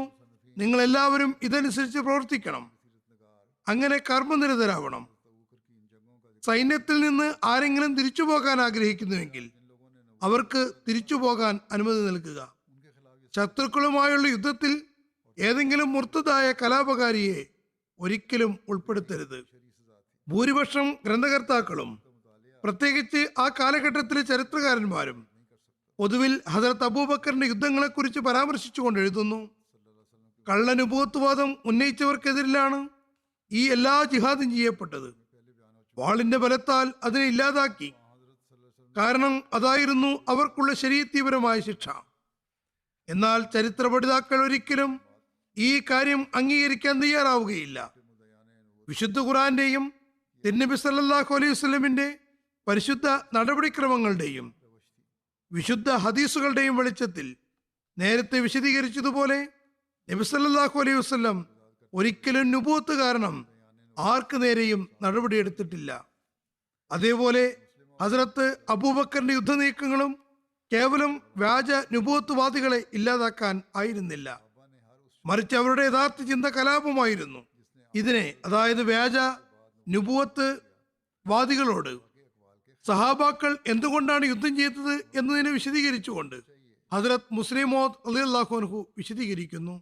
നിങ്ങൾ എല്ലാവരും ഇതനുസരിച്ച് പ്രവർത്തിക്കണം. അങ്ങനെ കർമ്മനിരതരാവണം. സൈന്യത്തിൽ നിന്ന് ആരെങ്കിലും തിരിച്ചു പോകാൻ ആഗ്രഹിക്കുന്നുവെങ്കിൽ അവർക്ക് തിരിച്ചു പോകാൻ അനുമതി നൽകുക. ശത്രുക്കളുമായുള്ള യുദ്ധത്തിൽ ഏതെങ്കിലും മുർത്തദായ കലാപകാരിയെ ഒരിക്കലും ഉൾപ്പെടുത്തരുത്. ഭൂരിപക്ഷം ഗ്രന്ഥകർത്താക്കളും പ്രത്യേകിച്ച് ആ കാലഘട്ടത്തിലെ ചരിത്രകാരന്മാരും പൊതുവിൽ ഹസ്രത്ത് അബൂബക്കറിന്റെ യുദ്ധങ്ങളെക്കുറിച്ച് പരാമർശിച്ചുകൊണ്ട് എഴുതുന്നു: കള്ളനുബൂവത്വവാദം ഉന്നയിച്ചവർക്കെതിരിലാണ് ഈ എല്ലാ ജിഹാദും ചെയ്യപ്പെട്ടത്. വാളിന്റെ ബലത്താൽ അതിനെ ഇല്ലാതാക്കി. കാരണം അതായിരുന്നു അവർക്കുള്ള ശരീഅത്തീപരമായ ശിക്ഷ. എന്നാൽ ചരിത്ര പഠിതാക്കൾ ഒരിക്കലും ഈ കാര്യം അംഗീകരിക്കാൻ തയ്യാറാവുകയില്ല. വിശുദ്ധ ഖുർആന്റെയും തിരുനബി സല്ലല്ലാഹു അലൈഹി വസല്ലമിന്റെ പരിശുദ്ധ നടപടിക്രമങ്ങളുടെയും വിശുദ്ധ ഹദീസുകളുടെയും വെളിച്ചത്തിൽ നേരത്തെ വിശദീകരിച്ചതുപോലെ നബി സല്ലല്ലാഹു അലൈഹി വസല്ലം ഒരിക്കലും നുബുവത്ത് കാരണം ആർക്ക് നേരെയും നടപടിയെടുത്തിട്ടില്ല. അതേപോലെ ഹസ്രത്ത് അബൂബക്കറിന്റെ യുദ്ധനീക്കങ്ങളും കേവലം വ്യാജ നുബുവത്ത്വാദികളെ ഇല്ലാതാക്കാൻ ആയിരുന്നില്ല, മറിച്ച് അവരുടെ യഥാർത്ഥ ചിന്ത കലാപമായിരുന്നു. ഇതിനെ, അതായത് വ്യാജ നുബുവത്ത് വാദികളോട് സഹാബാക്കൾ എന്തുകൊണ്ടാണ് യുദ്ധം ചെയ്തത് എന്നതിനെ വിശദീകരിച്ചുകൊണ്ട് ഹസ്രത്ത് മുസ്ലിം മൗദ് റളിയല്ലാഹു അൻഹു വിശദീകരിക്കുന്നു.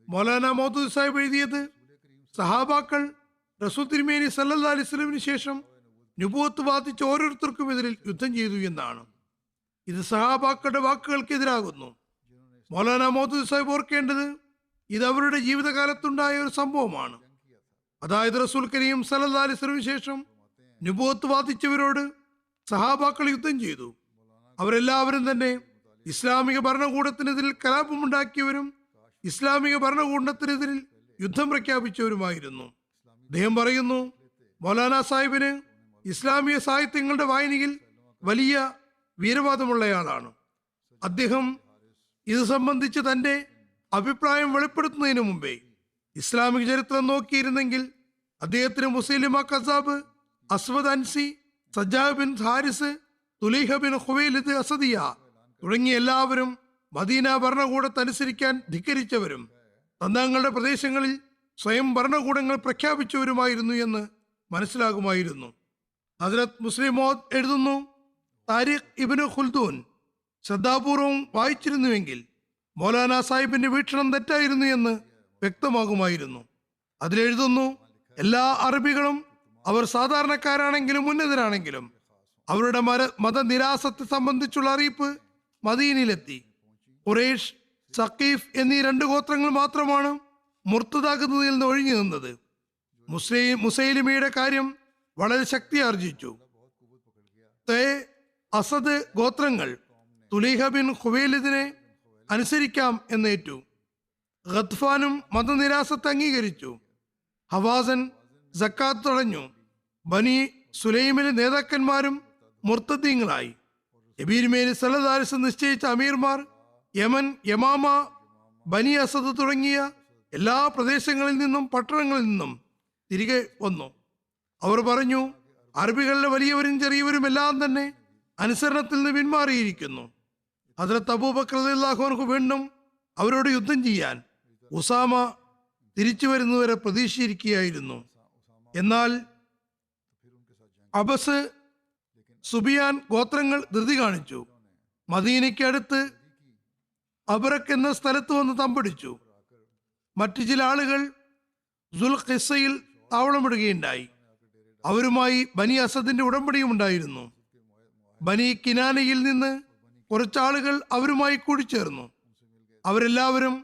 മൗലാന മൗദൂദ് സാഹിബ് എഴുതിയത്, സഹാബാക്കൾ റസൂൽ തിരുമേനി സല്ലല്ലാഹു അലൈഹി വസല്ലമിന് ശേഷം നുബുവത്ത് വാദിച്ച ഓരോരുത്തർക്കും എതിരിൽ യുദ്ധം ചെയ്തു എന്നാണ്. ഇത് സഹാബാക്കളുടെ വാക്കുകൾക്കെതിരാകുന്നു. മൗലാന മൗദൂദ് സാഹിബ് ഓർക്കേണ്ടത്, ഇത് അവരുടെ ജീവിതകാലത്തുണ്ടായ ഒരു സംഭവമാണ്. അതായത് റസൂൽ കരീം സല്ലല്ലാഹു അലൈഹി വസല്ലമിന് ശേഷം നുബുവത്ത് വാദിച്ചവരോട് സഹാബാക്കൾ യുദ്ധം ചെയ്തു. അവരെല്ലാവരും തന്നെ ഇസ്ലാമിക ഭരണകൂടത്തിനെതിരിൽ കലാപമുണ്ടാക്കിയവരും ഇസ്ലാമിക ഭരണകൂടത്തിനെതിരിൽ യുദ്ധം പ്രഖ്യാപിച്ചവരുമായിരുന്നു. അദ്ദേഹം പറയുന്നു, മൗലാന സാഹിബിന് ഇസ്ലാമിക സാഹിത്യങ്ങളുടെ വായനയിൽ വലിയ വീരവാദമുള്ളയാളാണ്. അദ്ദേഹം ഇത് സംബന്ധിച്ച് തന്റെ അഭിപ്രായം വെളിപ്പെടുത്തുന്നതിന് മുമ്പേ ഇസ്ലാമിക ചരിത്രം നോക്കിയിരുന്നെങ്കിൽ അദ്ദേഹത്തിന് മുസൈലിമ കസാബ്, അസ്വദ് അൻസി, സജ്ജാഹ് ബിൻ ഹാരിസ്, തുലൈഹ ബിൻ ഖുവൈലിദ് അസദിയ തുടങ്ങിയ എല്ലാവരും മദീന ഭരണകൂടത്തനുസരിക്കാൻ ധിക്കരിച്ചവരും തങ്ങളുടെ പ്രദേശങ്ങളിൽ സ്വയം ഭരണകൂടങ്ങൾ പ്രഖ്യാപിച്ചവരുമായിരുന്നു എന്ന് മനസ്സിലാകുമായിരുന്നു. ഹസ്രത്ത് മുസ്ലിം മൗദ് എഴുതുന്നു, താരിഖ് ഇബ്നു ഖുൽദൂൻ ശ്രദ്ധാപൂർവം വായിച്ചിരുന്നുവെങ്കിൽ മൗലാന സാഹിബിന്റെ വീക്ഷണം തെറ്റായിരുന്നു എന്ന് വ്യക്തമാകുമായിരുന്നു. അതിലെഴുതുന്നു, എല്ലാ അറബികളും, അവർ സാധാരണക്കാരാണെങ്കിലും ഉന്നതരാണെങ്കിലും, അവരുടെ മതനിരാസത്തെ സംബന്ധിച്ചുള്ള അറിയിപ്പ് മദീനയിലെത്തി. ഖുറൈഷ്, സഖീഫ് എന്നീ 2 ഗോത്രങ്ങൾ മാത്രമാണ് മുർത്തദാകുന്നതിൽ നിന്ന് ഒഴിഞ്ഞു നിന്നത്. മുസൈലിമയുടെ കാര്യം വളരെ ശക്തി ആർജിച്ചു. അസദ് ഗോത്രങ്ങൾ തുലൈഹ ബിൻ ഖുവൈലിദിനെ അനുസരിക്കാം എന്നേറ്റു. ഗത്ഫാനും മതനിരാസത്തെ അംഗീകരിച്ചു. ഹവാസൻ സക്കാത്ത് തടഞ്ഞു. ബനി സുലൈമിലെ നേതാക്കന്മാരും മുർത്തദീങ്ങളായി. നബിതിരുമേനി സല്ലല്ലാഹു അലൈഹി വസല്ലം നിശ്ചയിച്ച അമീർമാർ യമൻ, യമാമ, ബനി അസദ് തുടങ്ങിയ എല്ലാ പ്രദേശങ്ങളിൽ നിന്നും പട്ടണങ്ങളിൽ നിന്നും തിരികെ വന്നു. അവർ പറഞ്ഞു, അറബികളിലെ വലിയവരും ചെറിയവരും എല്ലാം തന്നെ അനുസരണത്തിൽ നിന്ന് പിന്മാറിയിരിക്കുന്നു. ഹദ്രത്ത് അബൂബക്കർ റളിയല്ലാഹു അൻഹു വീണ്ടും അവരോട് യുദ്ധം ചെയ്യാൻ ഉസാമ തിരിച്ചു വരുന്നവരെ പ്രതീക്ഷിച്ചിരിക്കുകയായിരുന്നു. എന്നാൽ അബസ്, സുബിയാൻ ഗോത്രങ്ങൾ ധൃതി കാണിച്ചു. മദീനയ്ക്ക് അടുത്ത് അബറക് എന്ന സ്ഥലത്ത് വന്ന് തമ്പടിച്ചു. മറ്റു ചില ആളുകൾ ദുൽഖിസ്സയിൽ താവളമിടുകയുണ്ടായി. അവരുമായി ബനി അസദിന്റെ ഉടമ്പടിയും ഉണ്ടായിരുന്നു. ബനി കിനാനയിൽ നിന്ന് കുറച്ചാളുകൾ അവരുമായി കൂടിച്ചേർന്നു. അവരെല്ലാവരും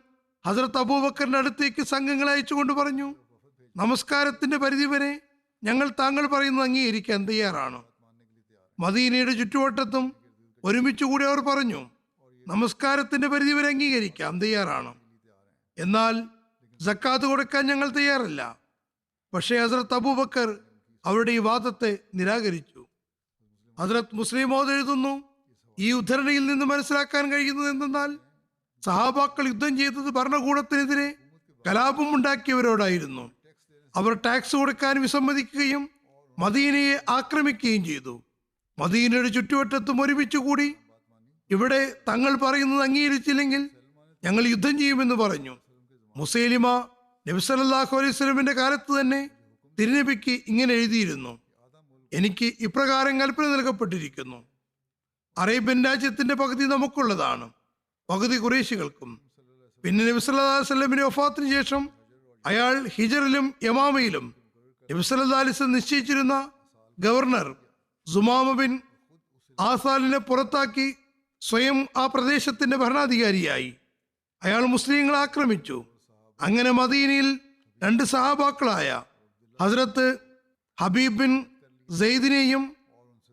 ഹസ്രത്ത് അബൂബക്കറിന്റെ അടുത്തേക്ക് സംഘങ്ങളെ അയച്ചുകൊണ്ട് പറഞ്ഞു, നമസ്കാരത്തിന്റെ പരിധിവരെ ഞങ്ങൾ താങ്കൾ പറയുന്നത് അംഗീകരിക്കാൻ തയ്യാറാണ്. മദീനയുടെ ചുറ്റുവട്ടത്തും ഒരുമിച്ച് കൂടി അവർ പറഞ്ഞു, നമസ്കാരത്തിന്റെ പരിധിവരെ അംഗീകരിക്കാം, തയ്യാറാണ്. എന്നാൽ സക്കാത്ത് കൊടുക്കാൻ ഞങ്ങൾ തയ്യാറല്ല. പക്ഷേ ഹസ്രത്ത് അബൂബക്കർ അവരുടെ ഈ വാദത്തെ നിരാകരിച്ചു. ഹസ്രത്ത് മുസ്ലിം മൗദ് എഴുതുന്നു, ഈ ഉദ്ധരണിയിൽ നിന്ന് മനസ്സിലാക്കാൻ കഴിയുന്നത് എന്തെന്നാൽ, സഹാബാക്കൾ യുദ്ധം ചെയ്തത് ഭരണകൂടത്തിനെതിരെ കലാപം ഉണ്ടാക്കിയവരോടായിരുന്നു. അവർ ടാക്സ് കൊടുക്കാൻ വിസമ്മതിക്കുകയും മദീനയെ ആക്രമിക്കുകയും ചെയ്തു. മദീനയുടെ ചുറ്റുവട്ടത്തും ഒരുമിച്ച് കൂടി ഇവിടെ തങ്ങൾ പറയുന്നത് അംഗീകരിച്ചില്ലെങ്കിൽ ഞങ്ങൾ യുദ്ധം ചെയ്യുമെന്ന് പറഞ്ഞു. മുസൈലിമ നബി സല്ലല്ലാഹു അലൈഹി വസല്ലമിന്റെ കാലത്ത് തന്നെ തിരുനബിക്ക് ഇങ്ങനെ എഴുതിയിരുന്നു, എനിക്ക് ഇപ്രകാരം കൽപ്പന നൽകപ്പെട്ടിരിക്കുന്നു, അറേബ്യൻ രാജ്യത്തിന്റെ പകുതി നമുക്കുള്ളതാണ്, പകുതി ഖുറൈശികൾക്കും. പിന്നെ നബി സല്ലല്ലാഹു അലൈഹി വസല്ലമിന്റെ വഫാത്തിന് ശേഷം അയാൾ ഹിജറിലും യമാമയിലും നബി സല്ലല്ലാഹു അലൈഹി വസല്ലം നിശ്ചയിച്ചിരുന്ന ഗവർണർ സുമാമ ബിൻ ആസാലിനെ പുറത്താക്കി സ്വയം ആ പ്രദേശത്തിന്റെ ഭരണാധികാരിയായി. അയാൾ മുസ്ലിങ്ങളെ ആക്രമിച്ചു. അങ്ങനെ മദീനയിൽ 2 സഹാബാക്കളായ ഹസ്രത്ത് ഹബീബ് ബിൻ സെയ്ദിനെയും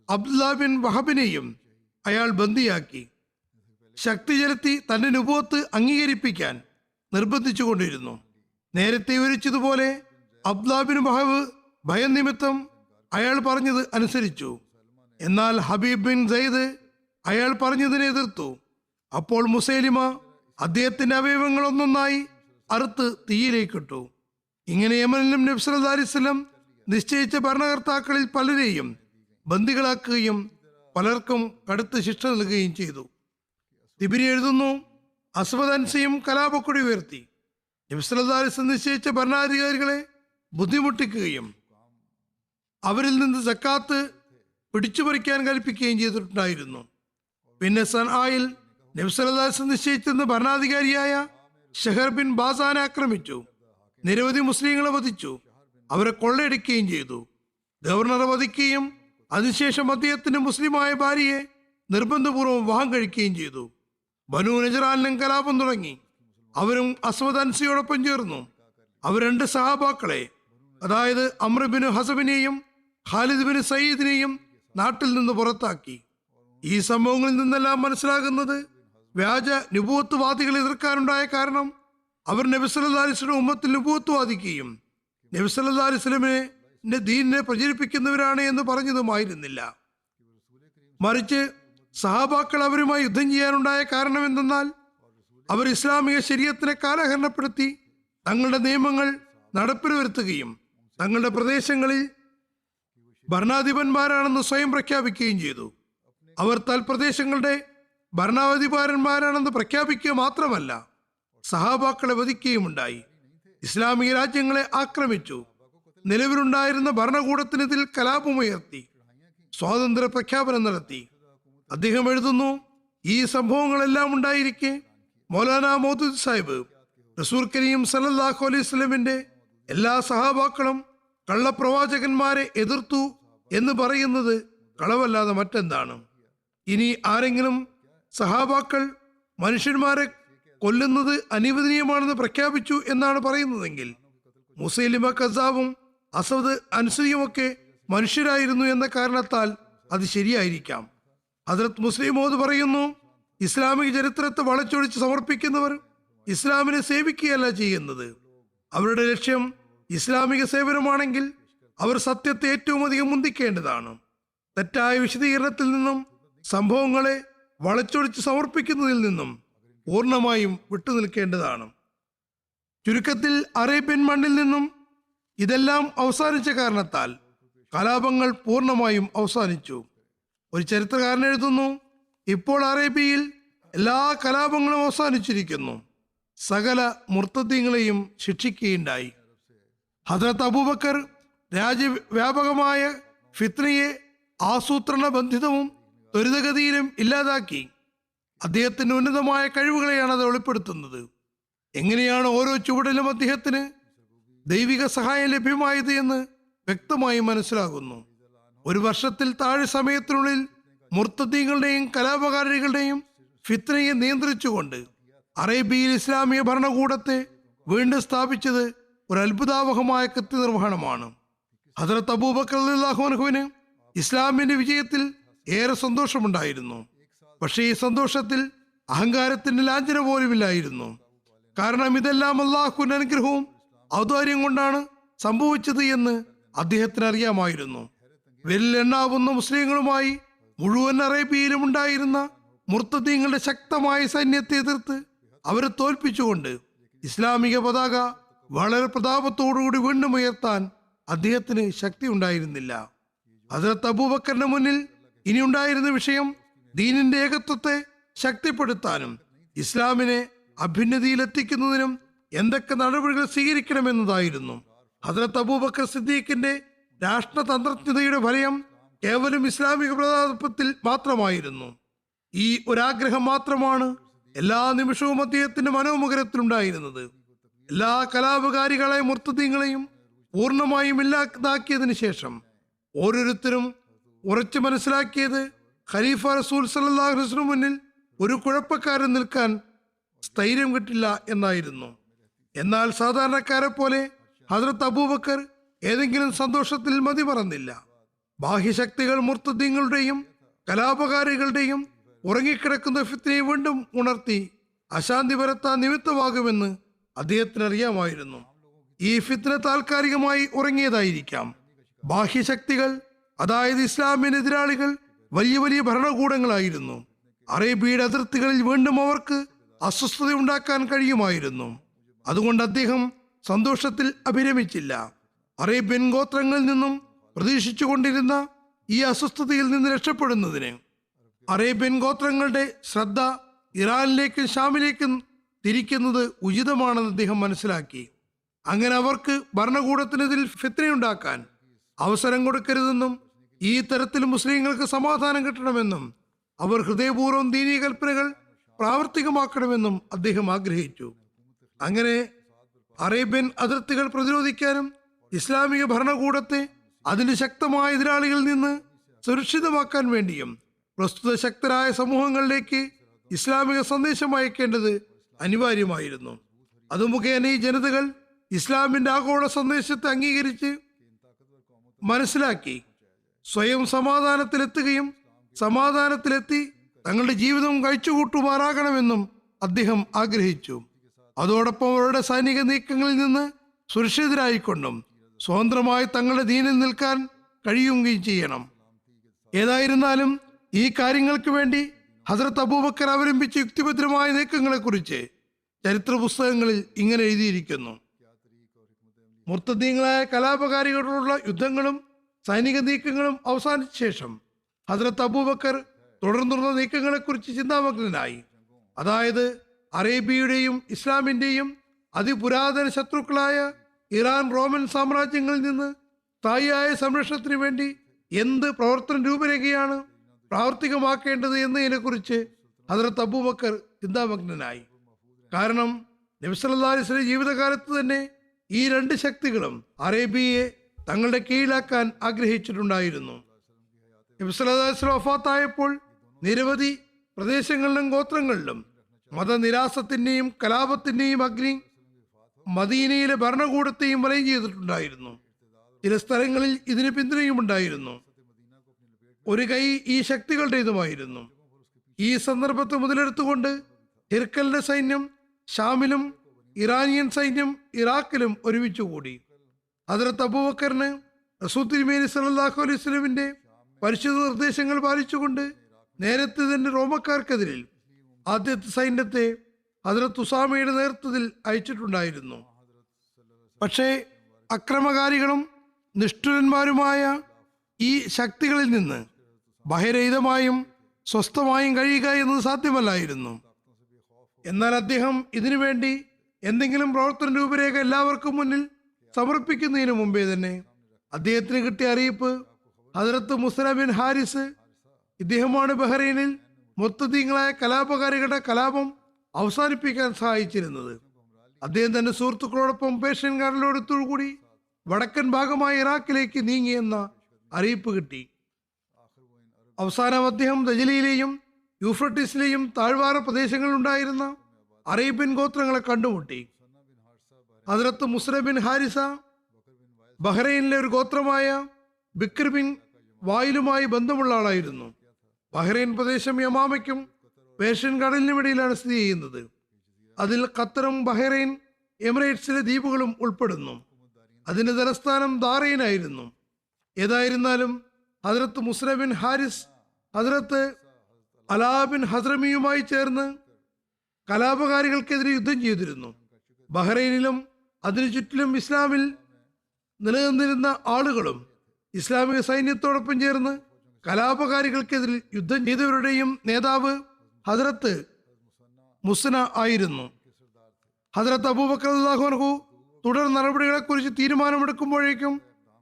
അബ്ദുല്ല ബിൻ വഹബിനെയും അയാൾ ബന്ദിയാക്കി. ശക്തി ചെലുത്തി തന്റെ നുബുവത്ത് അംഗീകരിപ്പിക്കാൻ നിർബന്ധിച്ചുകൊണ്ടിരുന്നു. നേരത്തെ വിവരിച്ചതുപോലെ അബ്ദുല്ല ബിൻ വഹബ് ഭയം നിമിത്തം അയാൾ പറഞ്ഞത് അനുസരിച്ചു. എന്നാൽ ഹബീബ് ബിൻ സെയ്ദ് അയാൾ പറഞ്ഞതിനെ എതിർത്തു. അപ്പോൾ മുസൈലിമ അദ്ദേഹത്തിന്റെ അവയവങ്ങൾ ഒന്നൊന്നായി അറുത്ത് തീയിലേക്കിട്ടു. ഇങ്ങനെ യമനിലും നബി സല്ലല്ലാഹു അലൈഹി വസല്ലം നിശ്ചയിച്ച ഭരണകർത്താക്കളിൽ പലരെയും ബന്ദികളാക്കുകയും പലർക്കും കടുത്ത ശിക്ഷ നൽകുകയും ചെയ്തു. തിബിരി എഴുതുന്നു, അസ്വദ് അൻസിയും കലാപക്കൊടി ഉയർത്തി നബി സല്ലല്ലാഹു അലൈഹി വസല്ലം നിശ്ചയിച്ച ഭരണാധികാരികളെ ബുദ്ധിമുട്ടിക്കുകയും അവരിൽ നിന്ന് സക്കാത്ത് പിടിച്ചുപറിക്കാൻ കൽപ്പിക്കുകയും ചെയ്തിട്ടുണ്ടായിരുന്നു. പിന്നെ സൻആയിൽ നബി സല്ലല്ലാഹു അലൈഹി വസല്ലം നിശ്ചയിച്ചിരുന്ന ഭരണാധികാരിയായ ഷഹർ ബിൻ ബാസാനെ ആക്രമിച്ചു. നിരവധി മുസ്ലിങ്ങളെ വധിച്ചു. അവരെ കൊള്ളയടിക്കുകയും ചെയ്തു. ഗവർണറെ വധിക്കുകയും അതിനുശേഷം അദ്ദേഹത്തിന്റെ മുസ്ലിമായ ഭാര്യയെ നിർബന്ധപൂർവ്വം വിവാഹം കഴിക്കുകയും ചെയ്തു. ബനൂ നജറാനിലും കലാപം തുടങ്ങി. അവരും അസ്വദ് അൻസിയോടൊപ്പം ചേർന്നു. അവർ 2 സഹാബാക്കളെ, അതായത് അമ്ർ ബിൻ ഹസബിനെയും ഖാലിദ് ബിൻ സയ്യിദിനെയും നാട്ടിൽ നിന്ന് പുറത്താക്കി. ഈ സംഭവങ്ങളിൽ നിന്നെല്ലാം മനസ്സിലാകുന്നത് വ്യാജ നുബുവത്തുവാദികളെ എതിർക്കാനുണ്ടായ കാരണം അവർ നബി സല്ലല്ലാഹു അലൈഹി വസല്ലം ഉമ്മത്തിൽ നുബുവത്ത് വാദിക്കുകയും നബി സല്ലല്ലാഹു അലൈഹി വസല്ലമിന്റെ ദീനിനെ പ്രചരിപ്പിക്കുന്നവരാണ് എന്ന് പറഞ്ഞതുമായിരുന്നില്ല. മറിച്ച് സഹാബാക്കൾ അവരുമായി യുദ്ധം ചെയ്യാനുണ്ടായ കാരണം എന്തെന്നാൽ അവർ ഇസ്ലാമിക ശരീഅത്തിനെ കാലഹരണപ്പെടുത്തി തങ്ങളുടെ നിയമങ്ങൾ നടപ്പിൽ വരുത്തുകയും തങ്ങളുടെ പ്രദേശങ്ങളിൽ ഭരണാധിപന്മാരാണെന്ന് സ്വയം പ്രഖ്യാപിക്കുകയും ചെയ്തു. അവർ തൽപ്രദേശങ്ങളുടെ ഭരണാധികാരന്മാരാണെന്ന് പ്രഖ്യാപിക്കുക മാത്രമല്ല, സഹാബാക്കളെ വധിക്കുകയുമുണ്ടായി. ഇസ്ലാമിക രാജ്യങ്ങളെ ആക്രമിച്ചു. നിലവിലുണ്ടായിരുന്ന ഭരണകൂടത്തിനെതിൽ കലാപമുയർത്തി സ്വാതന്ത്ര്യ പ്രഖ്യാപനം നടത്തി. അദ്ദേഹം എഴുതുന്നു, ഈ സംഭവങ്ങളെല്ലാം ഉണ്ടായിരിക്കെ മൗലാന മൗദൂദ് സാഹിബ് റസൂൽ കരീം സല്ലല്ലാഹു അലൈഹി വസല്ലമിന്റെ എല്ലാ സഹാബാക്കളും കള്ളപ്രവാചകന്മാരെ എതിർത്തു എന്ന് പറയുന്നത് കളവല്ലാതെ മറ്റെന്താണ്? ഇനി ആരെങ്കിലും സഹാബാക്കൾ മനുഷ്യന്മാരെ കൊല്ലുന്നത് അനുവദനീയമാണെന്ന് പ്രഖ്യാപിച്ചു എന്നാണ് പറയുന്നതെങ്കിൽ മുസൈലിമ കസാബും അസ്വദ് അൻസിയുമൊക്കെ മനുഷ്യരായിരുന്നു എന്ന കാരണത്താൽ അത് ശരിയായിരിക്കാം. ഹദ്രത്ത് മുസ്ലിം മൗദ് പറയുന്നു, ഇസ്ലാമിക ചരിത്രത്തെ വളച്ചൊടിച്ച് സമർപ്പിക്കുന്നവർ ഇസ്ലാമിനെ സേവിക്കുകയല്ല ചെയ്യുന്നത്. അവരുടെ ലക്ഷ്യം ഇസ്ലാമിക സേവനമാണെങ്കിൽ അവർ സത്യത്തെ ഏറ്റവും അധികം മുന്തിക്കേണ്ടതാണ്. തെറ്റായ വിശദീകരണത്തിൽ നിന്നും സംഭവങ്ങളെ വളച്ചൊടിച്ച് സമർപ്പിക്കുന്നതിൽ നിന്നും പൂർണ്ണമായും വിട്ടുനിൽക്കേണ്ടതാണ്. ചുരുക്കത്തിൽ അറേബ്യൻ മണ്ണിൽ നിന്നും ഇതെല്ലാം അവസാനിച്ച കാരണത്താൽ കലാപങ്ങൾ പൂർണ്ണമായും അവസാനിച്ചു. ഒരു ചരിത്രകാരൻ എഴുതുന്നു, ഇപ്പോൾ അറേബ്യയിൽ എല്ലാ കലാപങ്ങളും അവസാനിച്ചിരിക്കുന്നു. സകല മുർത്തദ്ദീങ്ങളെയും ശിക്ഷിക്കുകയുണ്ടായി. ഹദ്രത്ത് അബൂബക്കർ രാജ്യവ്യാപകമായ ഫിത്നയെ ആസൂത്രണ ബന്ധിതവും ത്വരിതഗതിയിലും ഇല്ലാതാക്കി. അദ്ദേഹത്തിന്റെ ഉന്നതമായ കഴിവുകളെയാണ് അത് വെളിപ്പെടുത്തുന്നത്. എങ്ങനെയാണ് ഓരോ ചുവടിലും അദ്ദേഹത്തിന് ദൈവിക സഹായം ലഭ്യമായത് എന്ന് വ്യക്തമായി മനസ്സിലാകുന്നു. 1 വർഷത്തിൽ താഴെ സമയത്തിനുള്ളിൽ മുർത്തദ്ദീങ്ങളുടെയും കലാപകാരികളുടെയും ഫിത്നയെ നിയന്ത്രിച്ചുകൊണ്ട് അറേബ്യയിൽ ഇസ്ലാമിക ഭരണകൂടത്തെ വീണ്ടും സ്ഥാപിച്ചത് ഒരു അത്ഭുതാവഹമായ കൃത്യനിർവഹണമാണ്. ഹദ്രത്ത് അബൂബക്കർ റളിയല്ലാഹു അൻഹുവിന് ഇസ്ലാമിന്റെ വിജയത്തിൽ ഏറെ സന്തോഷമുണ്ടായിരുന്നു. പക്ഷേ ഈ സന്തോഷത്തിൽ അഹങ്കാരത്തിന്റെ ലാഞ്ചന പോലുമില്ലായിരുന്നു. കാരണം ഇതെല്ലാം അള്ളാഹുവിന്റെ അനുഗ്രഹവും ഔദാര്യം കൊണ്ടാണ് സംഭവിച്ചത് എന്ന് അദ്ദേഹത്തിന് അറിയാമായിരുന്നു. വിരലെണ്ണാവുന്ന മുസ്ലിങ്ങളുമായി മുഴുവൻ അറേബ്യയിലും ഉണ്ടായിരുന്ന മുർത്തദ്ദീങ്ങളുടെ ശക്തമായ സൈന്യത്തെ എതിർത്ത് അവരെ തോൽപ്പിച്ചുകൊണ്ട് ഇസ്ലാമിക പതാക വളരെ പ്രതാപത്തോടുകൂടി വീണ്ടും ഉയർത്താൻ അദ്ദേഹത്തിന് ശക്തി ഉണ്ടായിരുന്നില്ല. ഹദ്രത്ത് അബൂബക്കറിന്റെ മുന്നിൽ ഇനി ഉണ്ടായിരുന്ന വിഷയം ദീനിന്റെ ഏകത്വത്തെ ശക്തിപ്പെടുത്താനും ഇസ്ലാമിനെ അഭ്യുന്നതിയിലെത്തിക്കുന്നതിനും എന്തൊക്കെ നടപടികൾ സ്വീകരിക്കണമെന്നതായിരുന്നു. ഹദ്രത്ത് അബൂബക്കർ സിദ്ദീഖിന്റെ രാഷ്ട്രതന്ത്രജ്ഞതയുടെ വലയം കേവലം ഇസ്ലാമിക പ്രതാപത്തിൽ മാത്രമായിരുന്നു. ഈ ഒരാഗ്രഹം മാത്രമാണ് എല്ലാ നിമിഷവും അദ്ദേഹത്തിന്റെ മനോമുഖരത്തിലുണ്ടായിരുന്നത്. എല്ലാ കലാപകാരികളെ മുർത്തദ്ദീങ്ങളെയും പൂർണ്ണമായും ഇല്ലാതാക്കിയതിനു ശേഷം ഓരോരുത്തരും ഉറച്ചു മനസ്സിലാക്കിയത് ഖലീഫ റസൂൽ സല്ലല്ലാഹു അലൈഹി വസല്ലം മുന്നിൽ ഒരു കുഴപ്പക്കാരൻ നിൽക്കാൻ സ്ഥൈര്യം കിട്ടില്ല എന്നായിരുന്നു. എന്നാൽ സാധാരണക്കാരെ പോലെ ഹദ്രത്ത് അബൂബക്കർ ഏതെങ്കിലും സന്തോഷത്തിൽ മതി മറന്നില്ല. ബാഹ്യശക്തികൾ മുർത്തദ്ദീങ്ങളുടെയും കലാപകാരികളുടെയും ഉറങ്ങിക്കിടക്കുന്ന ഫിത്നയെ വീണ്ടും ഉണർത്തി അശാന്തി പരത്താൻ നിമിത്തമാകുമെന്ന് അദ്ദേഹത്തിന് അറിയാമായിരുന്നു. ഈ ഫിത്ന താൽക്കാലികമായി ഉറങ്ങിയതായിരിക്കാം. ബാഹ്യശക്തികൾ, അതായത് ഇസ്ലാമിന് എതിരാളികൾ വലിയ വലിയ ഭരണകൂടങ്ങളായിരുന്നു. അറേബ്യയുടെ അതിർത്തികളിൽ വീണ്ടും അവർക്ക് അസ്വസ്ഥത ഉണ്ടാക്കാൻ കഴിയുമായിരുന്നു. അതുകൊണ്ട് അദ്ദേഹം സന്തോഷത്തിൽ അഭിരമിച്ചില്ല. അറേബ്യൻ ഗോത്രങ്ങളിൽ നിന്നും പ്രതീക്ഷിച്ചു കൊണ്ടിരുന്ന ഈ അസ്വസ്ഥതയിൽ നിന്ന് രക്ഷപ്പെടുന്നതിന് അറേബ്യൻ ഗോത്രങ്ങളുടെ ശ്രദ്ധ ഇറാനിലേക്കും ഷാമിലേക്കും തിരിക്കുന്നത് ഉചിതമാണെന്ന് അദ്ദേഹം മനസ്സിലാക്കി. അങ്ങനെ അവർക്ക് ഭരണകൂടത്തിനെതിൽ ഫിത്നയുണ്ടാക്കാൻ അവസരം കൊടുക്കരുതെന്നും ഈ തരത്തിൽ മുസ്ലിങ്ങൾക്ക് സമാധാനം കിട്ടണമെന്നും അവർ ഹൃദയപൂർവ്വം ദീനീ കൽപ്പനകൾ പ്രാവർത്തികമാക്കണമെന്നും അദ്ദേഹം ആഗ്രഹിച്ചു. അങ്ങനെ അറേബ്യൻ അതിർത്തികൾ പ്രതിരോധിക്കാനും ഇസ്ലാമിക ഭരണകൂടത്തെ അതിന്റെ ശക്തമായ എതിരാളികളിൽ നിന്ന് സുരക്ഷിതമാക്കാൻ വേണ്ടിയും പ്രസ്തുത ശക്തരായ സമൂഹങ്ങളിലേക്ക് ഇസ്ലാമിക സന്ദേശം അയക്കേണ്ടത് അനിവാര്യമായിരുന്നു. അത് മുഖേന ഈ ജനതകൾ ഇസ്ലാമിന്റെ ആഗോള സന്ദേശത്തെ അംഗീകരിച്ച് മനസ്സിലാക്കി സ്വയം സമാധാനത്തിലെത്തുകയും സമാധാനത്തിലെത്തി തങ്ങളുടെ ജീവിതം കഴിച്ചുകൂട്ടുമാറാകണമെന്നും അദ്ദേഹം ആഗ്രഹിച്ചു. അതോടൊപ്പം അവരുടെ സൈനിക നീക്കങ്ങളിൽ നിന്ന് സുരക്ഷിതരായിക്കൊണ്ടും സ്വതന്ത്രമായി തങ്ങളുടെ ദീനിൽ നിൽക്കാൻ കഴിയുകയും ചെയ്യണം. ഏതായിരുന്നാലും ഈ കാര്യങ്ങൾക്ക് വേണ്ടി ഹസ്രത്ത് അബൂബക്കർ അവലംബിച്ച യുക്തിഭദ്രമായ നീക്കങ്ങളെക്കുറിച്ച് ചരിത്ര പുസ്തകങ്ങളിൽ ഇങ്ങനെ എഴുതിയിരിക്കുന്നു. മുർത്തദീങ്ങളായ കലാപകാരികളോടുള്ള യുദ്ധങ്ങളും സൈനിക നീക്കങ്ങളും അവസാനിച്ച ശേഷം ഹസ്രത്ത് അബൂബക്കർ തുടർന്നുള്ള നീക്കങ്ങളെക്കുറിച്ച് ചിന്താമഗ്നനായി. അതായത് അറേബ്യയുടെയും ഇസ്ലാമിന്റെയും അതിപുരാതന ശത്രുക്കളായ ഇറാൻ റോമൻ സാമ്രാജ്യങ്ങളിൽ നിന്ന് സ്ഥായിയായ സംരക്ഷണത്തിന് വേണ്ടി എന്ത് പ്രവർത്തന രൂപരേഖയാണ് പ്രാവർത്തികമാക്കേണ്ടത് എന്നതിനെക്കുറിച്ച് ഹസ്രത്ത് അബൂബക്കർ ചിന്താമഗ്നനായി. കാരണം നബി സല്ലല്ലാഹു അലൈഹി വസല്ലം ജീവിതകാലത്ത് തന്നെ ഈ രണ്ട് ശക്തികളും അറേബ്യയെ തങ്ങളുടെ കീഴിലാക്കാൻ ആഗ്രഹിച്ചിട്ടുണ്ടായിരുന്നു. നബി സല്ലല്ലാഹു അലൈഹി വസല്ലം വഫാത്തായപ്പോൾ നിരവധി പ്രദേശങ്ങളിലും ഗോത്രങ്ങളിലും മതനിരാസത്തിന്റെയും കലാപത്തിന്റെയും അഗ്നി മദീനയിലെ ഭരണകൂടത്തെയും വലയം ചെയ്തിട്ടുണ്ടായിരുന്നു. ചില സ്ഥലങ്ങളിൽ ഇതിന് പിന്തുണയുമുണ്ടായിരുന്നു. ഒരു കൈ ഈ ശക്തികളുടേതുമായിരുന്നു. ഈ സന്ദർഭത്തെ മുതലെടുത്തുകൊണ്ട് ഹിർക്കലിന്റെ സൈന്യം ഷാമിലും ഇറാനിയൻ സൈന്യം ഇറാഖിലും ഒരുമിച്ചുകൂടി. ഹദ്റത്ത് അബൂബക്കറിന് റസൂൽ തിരുമേനി സല്ലല്ലാഹു അലൈഹി വസല്ലമിന്റെ പരിശുദ്ധ നിർദ്ദേശങ്ങൾ പാലിച്ചുകൊണ്ട് നേരത്തെ തന്നെ റോമക്കാർക്കെതിരിൽ ആദ്യത്തെ സൈന്യത്തെ ഹദ്റത്ത് ഉസാമയുടെ നേതൃത്വത്തിൽ അയച്ചിട്ടുണ്ടായിരുന്നു. പക്ഷേ അക്രമകാരികളും നിഷ്ഠുരന്മാരുമായ ഈ ശക്തികളിൽ നിന്ന് ഭയരഹിതമായും സ്വസ്ഥമായും കഴിയുക എന്നത് സാധ്യമല്ലായിരുന്നു. എന്നാൽ അദ്ദേഹം ഇതിനുവേണ്ടി എന്തെങ്കിലും പ്രവർത്തന രൂപരേഖ എല്ലാവർക്കും മുന്നിൽ സമർപ്പിക്കുന്നതിന് മുമ്പേ തന്നെ അദ്ദേഹത്തിന് കിട്ടിയ അറിയിപ്പ് ഹദ്റത്ത് മുസ്ന ബിൻ ഹാരിസ്, ഇദ്ദേഹമാണ് ബഹ്റൈനിൽ മുർത്തദീങ്ങളായ കലാപകാരികളുടെ കലാപം അവസാനിപ്പിക്കാൻ സഹായിച്ചിരുന്നത്. അദ്ദേഹം തന്റെ സുഹൃത്തുക്കളോടൊപ്പം പേർഷ്യൻ കടലോരത്തോടുകൂടി വടക്കൻ ഭാഗമായ ഇറാഖിലേക്ക് നീങ്ങിയെന്ന അറിയിപ്പ് കിട്ടി. അവസാനം അദ്ദേഹം ദജലിയിലെയും യൂഫ്രട്ടീസിലെയും താഴ്വാര പ്രദേശങ്ങളിൽ ഉണ്ടായിരുന്ന അറേബ്യൻ ഗോത്രങ്ങളെ കണ്ടുമുട്ടി. ഹദ്റത്ത് മുസ്ന ബിൻ ഹാരിസ ബഹ്റൈനിലെ ഒരു ഗോത്രമായ ബിക്ർ ബിൻ വായിലുമായി ബന്ധമുള്ള ആളായിരുന്നു. ബഹ്റൈൻ പ്രദേശം യമാമയ്ക്കും പേർഷ്യൻ കടലിനും ഇടയിലാണ് സ്ഥിതി ചെയ്യുന്നത്. അതിൽ ഖത്തറും ബഹ്റൈൻ എമിറേറ്റ്സിലെ ദ്വീപുകളും ഉൾപ്പെടുന്നു. അതിന്റെ തലസ്ഥാനം ദാറൈനായിരുന്നു. ഏതായിരുന്നാലും ഹദ്റത്ത് മുസ്ന ബിൻ ഹാരിസ് ഹദ്റത്ത് അലാ ബിൻ ഹസ്രമിയുമായി ചേർന്ന് കലാപകാരികൾക്കെതിരെ യുദ്ധം ചെയ്തിരുന്നു. ബഹ്റൈനിലും അതിനു ചുറ്റിലും ഇസ്ലാമിൽ നിലനിന്നിരുന്ന ആളുകളും ഇസ്ലാമിക സൈന്യത്തോടൊപ്പം ചേർന്ന് കലാപകാരികൾക്കെതിരെ യുദ്ധം ചെയ്തവരുടെയും നേതാവ് ഹദ്റത്ത് മുസ്ന ആയിരുന്നു. ഹദ്റത്ത് അബൂബക്കർ റളിയല്ലാഹു അൻഹു തുടർ നടപടികളെക്കുറിച്ച് തീരുമാനമെടുക്കുമ്പോഴേക്കും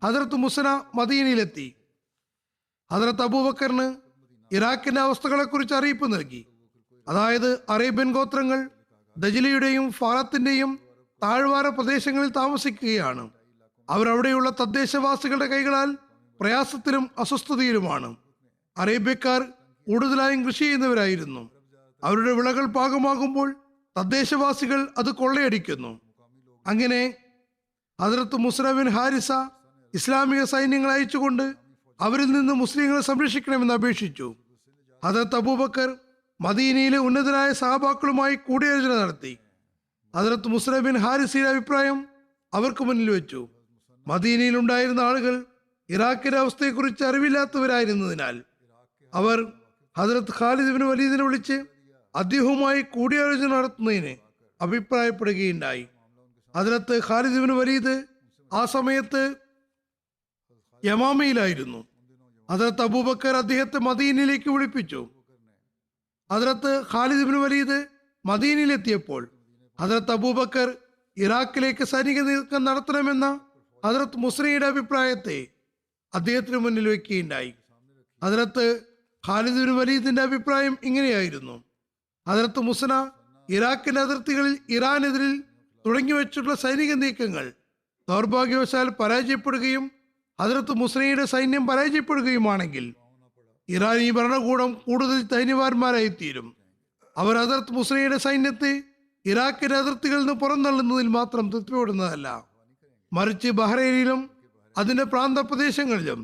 ഹദ്റത്ത് മുസ്ന മദീനയിലെത്തി. ഹദ്റത്ത് അബൂബക്കറിന് ഇറാഖിന്റെ അവസ്ഥകളെക്കുറിച്ച് അറിയിപ്പ് നൽകി. അതായത് അറേബ്യൻ ഗോത്രങ്ങൾ ദജലിയുടെയും ഫാറത്തിന്റെയും താഴ്വാര പ്രദേശങ്ങളിൽ താമസിക്കുകയാണ്. അവരവിടെയുള്ള തദ്ദേശവാസികളുടെ കൈകളാൽ പ്രയാസത്തിലും അസ്വസ്ഥതയിലുമാണ്. അറേബ്യക്കാർ കൂടുതലായും കൃഷി ചെയ്യുന്നവരായിരുന്നു. അവരുടെ വിളകൾ പാകമാകുമ്പോൾ തദ്ദേശവാസികൾ അത് കൊള്ളയടിക്കുന്നു. അങ്ങനെ ഹദ്റത്ത് മുസ്ന ബിൻ ഹാരിസ ഇസ്ലാമിക സൈന്യങ്ങൾ അയച്ചുകൊണ്ട് അവരിൽ നിന്ന് മുസ്ലിങ്ങളെ സംരക്ഷിക്കണമെന്ന് അപേക്ഷിച്ചു. ഹദ്റത്ത് അബൂബക്കർ മദീനയിലെ ഉന്നതരായ സഹാബാക്കളുമായി കൂടിയാലോചന നടത്തി. ഹദ്റത്ത് മുസ്ന ബിൻ ഹാരിസയുടെ അഭിപ്രായം അവർക്ക് മുന്നിൽ വെച്ചു. മദീനയിൽ ഉണ്ടായിരുന്ന ആളുകൾ ഇറാഖിന്റെ അവസ്ഥയെക്കുറിച്ച് അറിവില്ലാത്തവരായിരുന്നതിനാൽ അവർ ഹസ്രത്ത് ഖാലിദ് ഇബ്നു വലീദിനെ വിളിച്ച് അദ്ദേഹവുമായി കൂടിയാലോചന നടത്തുന്നതിന് അഭിപ്രായപ്പെടുകയുണ്ടായി. ഹസ്രത്ത് ഖാലിദ് ഇബ്നു വലീദ് ആ സമയത്ത് യമാമയിലായിരുന്നു. ഹസ്രത്ത് അബൂബക്കർ അദ്ദേഹത്തെ മദീനയിലേക്ക് വിളിപ്പിച്ചു. ഹസ്രത്ത് ഖാലിദ് ഇബ്നു വലീദ് മദീനയിലെത്തിയപ്പോൾ ഹസ്രത്ത് അബൂബക്കർ ഇറാഖിലേക്ക് സൈനിക നീക്കം നടത്തണമെന്ന ഹസ്രത്ത് മുസ്നയുടെ അഭിപ്രായത്തെ അദ്ദേഹത്തിന് മുന്നിൽ വയ്ക്കുകയുണ്ടായി. ഹസ്രത്ത് ഖാലിദ് ഇബ്നു വലീദിന്റെ അഭിപ്രായം ഇങ്ങനെയായിരുന്നു: ഹസ്രത്ത് മുസ്ന ഇറാഖിന്റെ അതിർത്തികളിൽ ഇറാനെതിരിൽ തുടങ്ങിവെച്ചിട്ടുള്ള സൈനിക നീക്കങ്ങൾ ദൗർഭാഗ്യവശാൽ പരാജയപ്പെടുകയും ഹസ്രത്ത് മുസ്നയുടെ സൈന്യം പരാജയപ്പെടുകയുമാണെങ്കിൽ ഇറാനി ഭരണകൂടം കൂടുതൽ ധൈര്യവാന്മാരായിത്തീരും. അവർ ഹസ്രത്ത് മുസ്നയുടെ സൈന്യത്തെ ഇറാഖിന്റെ അതിർത്തികളിൽ നിന്ന് പുറന്തള്ളുന്നതിൽ മാത്രം തൃപ്തിപ്പെടുന്നതല്ല, മറിച്ച് ബഹ്റൈനിലും അതിന്റെ പ്രാന്തപ്രദേശങ്ങളിലും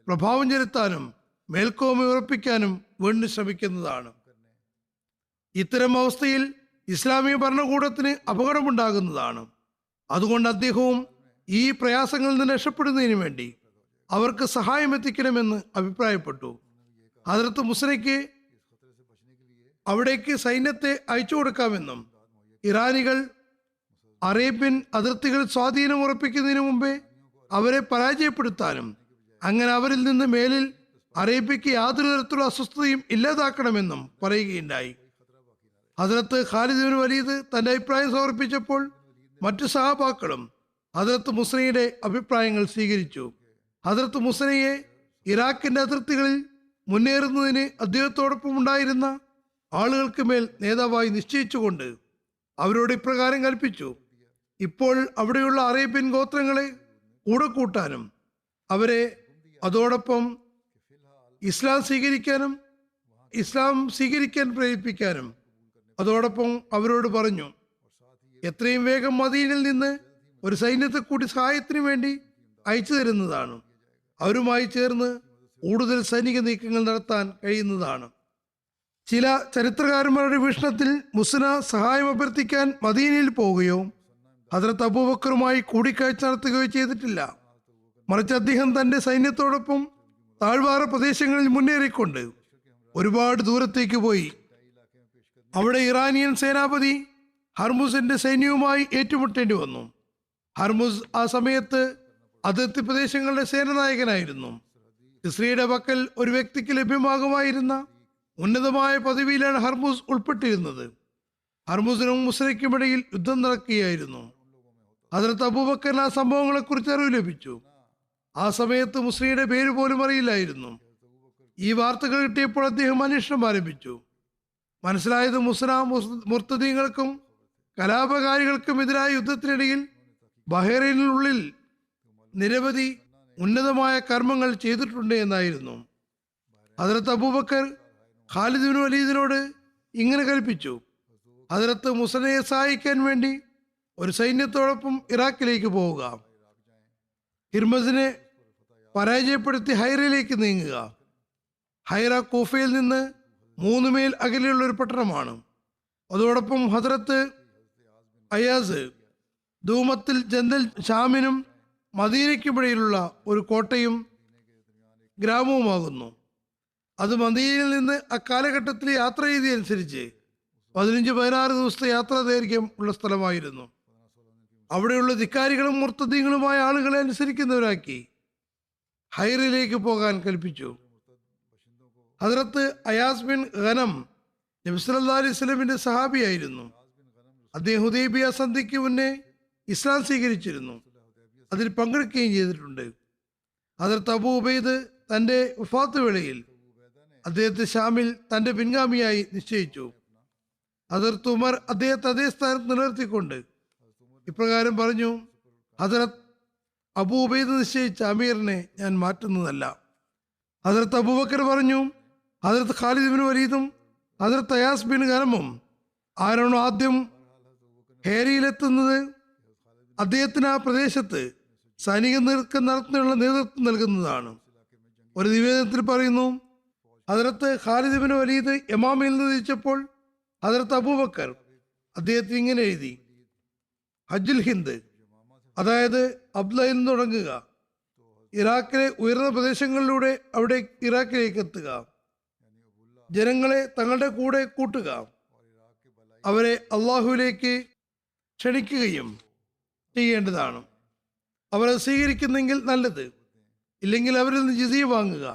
പ്രഭാവം ചെലുത്താനും മേൽക്കോയ്മ ഉറപ്പിക്കാനും വേണ്ടി ശ്രമിക്കുന്നതാണ്. ഇത്തരം അവസ്ഥയിൽ ഇസ്ലാമിക ഭരണകൂടത്തിന് അപകടമുണ്ടാകുന്നതാണ്. അതുകൊണ്ട് അദ്ദേഹവും ഈ പ്രയാസങ്ങളിൽ നിന്ന് രക്ഷപ്പെടുന്നതിന് വേണ്ടി അവർക്ക് സഹായം എത്തിക്കണമെന്ന് അഭിപ്രായപ്പെട്ടു. ഹസ്രത്ത് മുസ്നയ്ക്ക് അവിടേക്ക് സൈന്യത്തെ അയച്ചു കൊടുക്കാമെന്നും ഇറാനികൾ അറേബ്യൻ അതിർത്തികൾ സ്വാധീനം ഉറപ്പിക്കുന്നതിന് മുമ്പേ അവരെ പരാജയപ്പെടുത്താനും അങ്ങനെ അവരിൽ നിന്ന് മേലിൽ അറേബ്യക്ക് യാതൊരു തരത്തിലുള്ള അസ്വസ്ഥതയും ഇല്ലാതാക്കണമെന്നും പറയുകയുണ്ടായി. ഹസ്രത്ത് ഖാലിദ് ഇബ്നു വലീദ് തന്റെ അഭിപ്രായം സമർപ്പിച്ചപ്പോൾ മറ്റു സഹാബാക്കളും ഹസ്രത്ത് മുസ്നയുടെ അഭിപ്രായങ്ങൾ സ്വീകരിച്ചു. ഹസ്രത്ത് മുസ്നയെ ഇറാഖിന്റെ അതിർത്തികളിൽ മുന്നേറുന്നതിന് അദ്ദേഹത്തോടൊപ്പം ഉണ്ടായിരുന്ന ആളുകൾക്ക് മേൽ നേതാവായി നിശ്ചയിച്ചുകൊണ്ട് അവരോട് ഇപ്രകാരം കൽപ്പിച്ചു: ഇപ്പോൾ അവിടെയുള്ള അറേബ്യൻ ഗോത്രങ്ങളെ കൂടെ കൂട്ടാനും അവരെ അതോടൊപ്പം ഇസ്ലാം സ്വീകരിക്കാൻ പ്രേരിപ്പിക്കാനും അതോടൊപ്പം അവരോട് പറഞ്ഞു, എത്രയും വേഗം മദീനയിൽ നിന്ന് ഒരു സൈന്യത്തെ കൂടി സഹായത്തിന് വേണ്ടി അയച്ചു തരുന്നതാണ്. അവരുമായി ചേർന്ന് കൂടുതൽ സൈനിക നീക്കങ്ങൾ നടത്താൻ കഴിയുന്നതാണ്. ചില ചരിത്രകാരന്മാരുടെ വീക്ഷണത്തിൽ മുസ്ന സഹായം അഭ്യർത്ഥിക്കാൻ മദീനയിൽ പോവുകയോ ഹസ്രത്ത് അബൂബക്കറുമായി കൂടിക്കാഴ്ച നടത്തുകയോ ചെയ്തിട്ടില്ല. മറിച്ച് അദ്ദേഹം തന്റെ സൈന്യത്തോടൊപ്പം താഴ്വാര പ്രദേശങ്ങളിൽ മുന്നേറിക്കൊണ്ട് ഒരുപാട് ദൂരത്തേക്ക് പോയി. അവിടെ ഇറാനിയൻ സേനാപതി ഹർമുസിന്റെ സൈന്യവുമായി ഏറ്റുമുട്ടേണ്ടി വന്നു. ഹർമുസ് ആ സമയത്ത് അതിർത്തി പ്രദേശങ്ങളുടെ സേനാനായകനായിരുന്നു. ഇസ്രയുടെ പക്കൽ ഒരു വ്യക്തിക്ക് ലഭ്യമാകുമായിരുന്ന ഉന്നതമായ പദവിയിലാണ് ഹർമുസ് ഉൾപ്പെട്ടിരുന്നത്. ഹർമുസിനും മുസ്നയ്ക്കുമിടയിൽ യുദ്ധം നടക്കുകയായിരുന്നു. ഹസ്രത്ത് അബൂബക്കറിന് ആ സംഭവങ്ങളെക്കുറിച്ച് അറിവ് ലഭിച്ചു. ആ സമയത്ത് മുസ്നയുടെ പേര് പോലും അറിയില്ലായിരുന്നു. ഈ വാർത്തകൾ കിട്ടിയപ്പോൾ അദ്ദേഹം അന്വേഷണം ആരംഭിച്ചു. മനസ്സിലായത് മുസ്ന മുർത്തദീങ്ങൾക്കും കലാപകാരികൾക്കും എതിരായ യുദ്ധത്തിനിടയിൽ ബഹ്റൈനിനുള്ളിൽ നിരവധി ഉന്നതമായ കർമ്മങ്ങൾ ചെയ്തിട്ടുണ്ട് എന്നായിരുന്നു. ഹസ്രത്ത് അബൂബക്കർ ഖാലിദ് ഇബ്നു വലീദിനോട് ഇങ്ങനെ കൽപ്പിച്ചു: ഹസ്രത്ത് മുസ്നയെ സഹായിക്കാൻ വേണ്ടി ഒരു സൈന്യത്തോടൊപ്പം ഇറാഖിലേക്ക് പോവുക. ഹിർമസിനെ പരാജയപ്പെടുത്തി ഹൈറയിലേക്ക് നീങ്ങുക. ഹൈറ കൂഫയിൽ നിന്ന് 3 മൈൽ അകലെയുള്ള ഒരു പട്ടണമാണ്. അതോടൊപ്പം ഹസ്രത്ത് അയാസ് ധൂമത്തിൽ ജന്തൽ ഷാമിനും മദീനയ്ക്കുമിടയിലുള്ള ഒരു കോട്ടയും ഗ്രാമവുമാകുന്നു. അത് മദീനയിൽ നിന്ന് അക്കാലഘട്ടത്തിലെ യാത്ര രീതി അനുസരിച്ച് 15-16 ദിവസത്തെ യാത്രാ ദൈർഘ്യം ഉള്ള സ്ഥലമായിരുന്നു. അവിടെയുള്ള ധിക്കാരികളും മുർത്തദീങ്ങളുമായ ആളുകളെ അനുസരിക്കുന്നവരാക്കി ഹൈറിലേക്ക് പോകാൻ കൽപ്പിച്ചു. ഹസ്രത്ത് അയാസ് ബിൻ ഖനം നബി സല്ലല്ലാഹു അലൈഹി വസല്ലമിന്റെ സഹാബിയായിരുന്നു. അദ്ദേഹം ഹുദൈബിയ സന്ധിക്ക് മുന്നേ ഇസ്ലാം സ്വീകരിച്ചിരുന്നു. അതിൽ പങ്കെടുക്കുകയും ചെയ്തിട്ടുണ്ട്. ഹസ്രത്ത് അബൂ ഉബൈദ് തന്റെ വഫാത്ത് വേളയിൽ അദ്ദേഹത്തെ ഷാമിൽ തന്റെ പിൻഗാമിയായി നിശ്ചയിച്ചു. ഹസ്രത്ത് ഉമർ അദ്ദേഹത്തെ അതേ സ്ഥാനത്ത് നിലനിർത്തിക്കൊണ്ട് ഇപ്രകാരം പറഞ്ഞു: ഹസ്രത്ത് അബൂ ഉബൈദ് നിശ്ചയിച്ച അമീറിനെ ഞാൻ മാറ്റുന്നതല്ല. ഹസ്രത്ത് അബൂബക്കർ പറഞ്ഞു: ഹസ്രത്ത് ഖാലിദ് ഇബ്നു വലീദും ഹസ്രത്ത് അയാസ് ബിൻ ഖനമും ആരാണോ ആദ്യം ഹേരിയിലെത്തുന്നത് അദ്ദേഹത്തിന് ആ പ്രദേശത്ത് സൈനിക നീക്കം നടത്തുന്നതിനുള്ള നേതൃത്വം നൽകുന്നതാണ്. ഒരു നിവേദനത്തിൽ പറയുന്നു, ഹസ്രത്ത് ഖാലിദ് ഇബ്നു വലീദ് യമാമയിൽ നിന്ന് തിരിച്ചപ്പോൾ ഹസ്രത്ത് അബൂബക്കർ അദ്ദേഹത്തിന് ഇങ്ങനെ എഴുതി: ഹജ്ജുൽ ഹിന്ദ്, അതായത് അബ്ലയിൽ നിന്ന് തുടങ്ങുക, ഇറാഖിലെ ഉയർന്ന പ്രദേശങ്ങളിലൂടെ അവിടെ ഇറാഖിലേക്ക് എത്തുക, ജനങ്ങളെ തങ്ങളുടെ കൂടെ കൂട്ടുക, അവരെ അള്ളാഹുവിലേക്ക് ക്ഷണിക്കുകയും ചെയ്യേണ്ടതാണ്. അവരെ സ്വീകരിക്കുന്നെങ്കിൽ നല്ലത്, ഇല്ലെങ്കിൽ അവരിൽ നിന്ന് ജിസിയ വാങ്ങുക.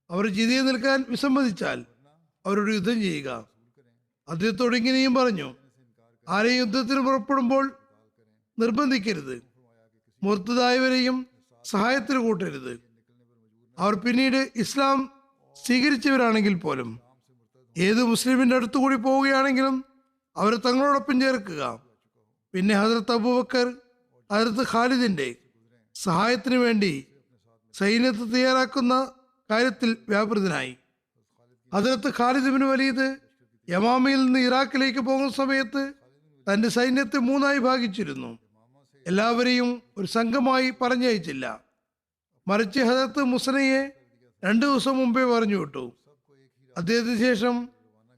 അവർ ജിസിയ നിൽക്കാൻ വിസമ്മതിച്ചാൽ അവരോട് യുദ്ധം ചെയ്യുക. അദ്ദേഹത്തോട് ഇങ്ങനെയും പറഞ്ഞു, ആരെയും യുദ്ധത്തിന് പുറപ്പെടുമ്പോൾ നിർബന്ധിക്കരുത്, മുർത്തതായവരെയും സഹായത്തിന് കൂട്ടരുത്. അവർ പിന്നീട് ഇസ്ലാം സ്വീകരിച്ചവരാണെങ്കിൽ പോലും ഏത് മുസ്ലിമിന്റെ അടുത്തുകൂടി പോവുകയാണെങ്കിലും അവരെ തങ്ങളോടൊപ്പം ചേർക്കുക. പിന്നെ ഹസ്രത്ത് അബൂബക്കർ ഹസ്രത്ത് ഖാലിദിന്റെ സഹായത്തിന് വേണ്ടി സൈന്യത്തെ തയ്യാറാക്കുന്ന കാര്യത്തിൽ വ്യാപൃതനായി. ഹസ്രത്ത് ഖാലിദ് ബിൻ വലീദ് യമാമയിൽ നിന്ന് ഇറാഖിലേക്ക് പോകുന്ന സമയത്ത് തന്റെ സൈന്യത്തെ 3 ഭാഗിച്ചിരുന്നു. എല്ലാവരെയും ഒരു സംഘമായി പറഞ്ഞയച്ചില്ല, മറിച്ച് ഹദരത്ത് മുസനയെ 2 ദിവസം മുമ്പേ പറഞ്ഞു വിട്ടു. അദ്ദേഹത്തിന് ശേഷം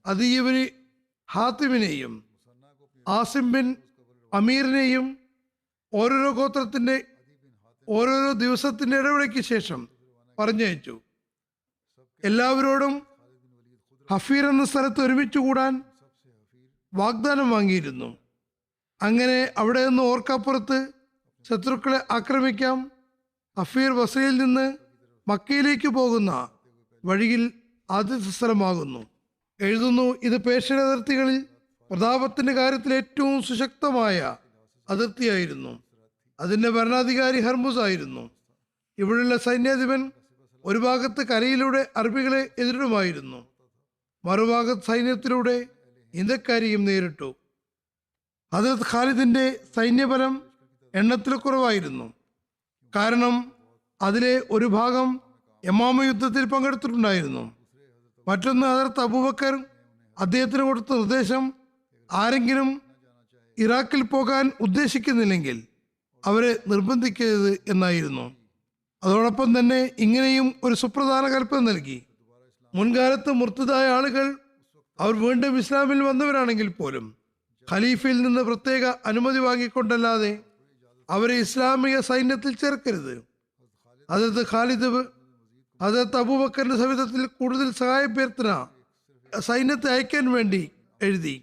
അദീബിന് ഹാത്തിമിനെയും ആസിം ബിൻ അമീറിനെയും ഓരോരോ ഗോത്രത്തിന്റെ ഓരോരോ ദിവസത്തിന്റെ ഇടവേളയ്ക്ക് ശേഷം പറഞ്ഞയച്ചു. എല്ലാവരോടും ഹഫീർ എന്ന സ്ഥലത്ത് ഒരുമിച്ച് കൂടാൻ വാഗ്ദാനം വാങ്ങിയിരുന്നു. അങ്ങനെ അവിടെ നിന്ന് ഓർക്കപ്പുറത്ത് ശത്രുക്കളെ ആക്രമിക്കാം. ഹഫീർ ബസറയിൽ നിന്ന് മക്കയിലേക്ക് പോകുന്ന വഴിയിൽ ആദ്യത്തെ സ്ഥലമാകുന്നു. എഴുതുന്നു, ഇത് പേർഷ്യൻ അതിർത്തികളിൽ പ്രതാപത്തിന്റെ കാര്യത്തിൽ ഏറ്റവും സുശക്തമായ അതിർത്തിയായിരുന്നു. അതിന്റെ ഭരണാധികാരി ഹർമുസ് ആയിരുന്നു. ഇവിടെയുള്ള സൈന്യാധിപൻ ഒരു ഭാഗത്ത് കരയിലൂടെ അറബികളെ എതിരിടുമായിരുന്നു, മറുഭാഗത്ത് സൈന്യത്തിലൂടെ ഇന്ത്യക്കാരെയും നേരിട്ടു. ഹദരത്ത് ഖാലിദിന്റെ സൈന്യബലം എണ്ണത്തിൽ കുറവായിരുന്നു. കാരണം അതിലെ ഒരു ഭാഗം യമാമ യുദ്ധത്തിൽ പങ്കെടുത്തിട്ടുണ്ടായിരുന്നു. മറ്റൊന്ന് ഹദരത്ത് അബൂബക്കർ അദ്ദേഹത്തിന് കൊടുത്ത നിർദ്ദേശം, ആരെങ്കിലും ഇറാഖിൽ പോകാൻ ഉദ്ദേശിക്കുന്നില്ലെങ്കിൽ അവരെ നിർബന്ധിക്കരുത് എന്നായിരുന്നു. അതോടൊപ്പം തന്നെ ഇങ്ങനെയും ഒരു സുപ്രധാന കൽപ്പന നൽകി, മുൻകാലത്ത് മുർത്തതായ ആളുകൾ അവർ വീണ്ടും ഇസ്ലാമിൽ വന്നവരാണെങ്കിൽ പോലും ഖലീഫയിൽ നിന്ന് പ്രത്യേക അനുമതി വാങ്ങിക്കൊണ്ടല്ലാതെ അവരെ ഇസ്ലാമിക സൈന്യത്തിൽ ചേർക്കരുത്. ഹദരത്ത് ഖാലിദ് ഹദരത്ത് അബൂബക്കറിന്റെ സവിധത്തിൽ കൂടുതൽ സഹായഭ്യർത്ഥന സൈന്യത്തെ അയക്കാൻ വേണ്ടി എഴുതി.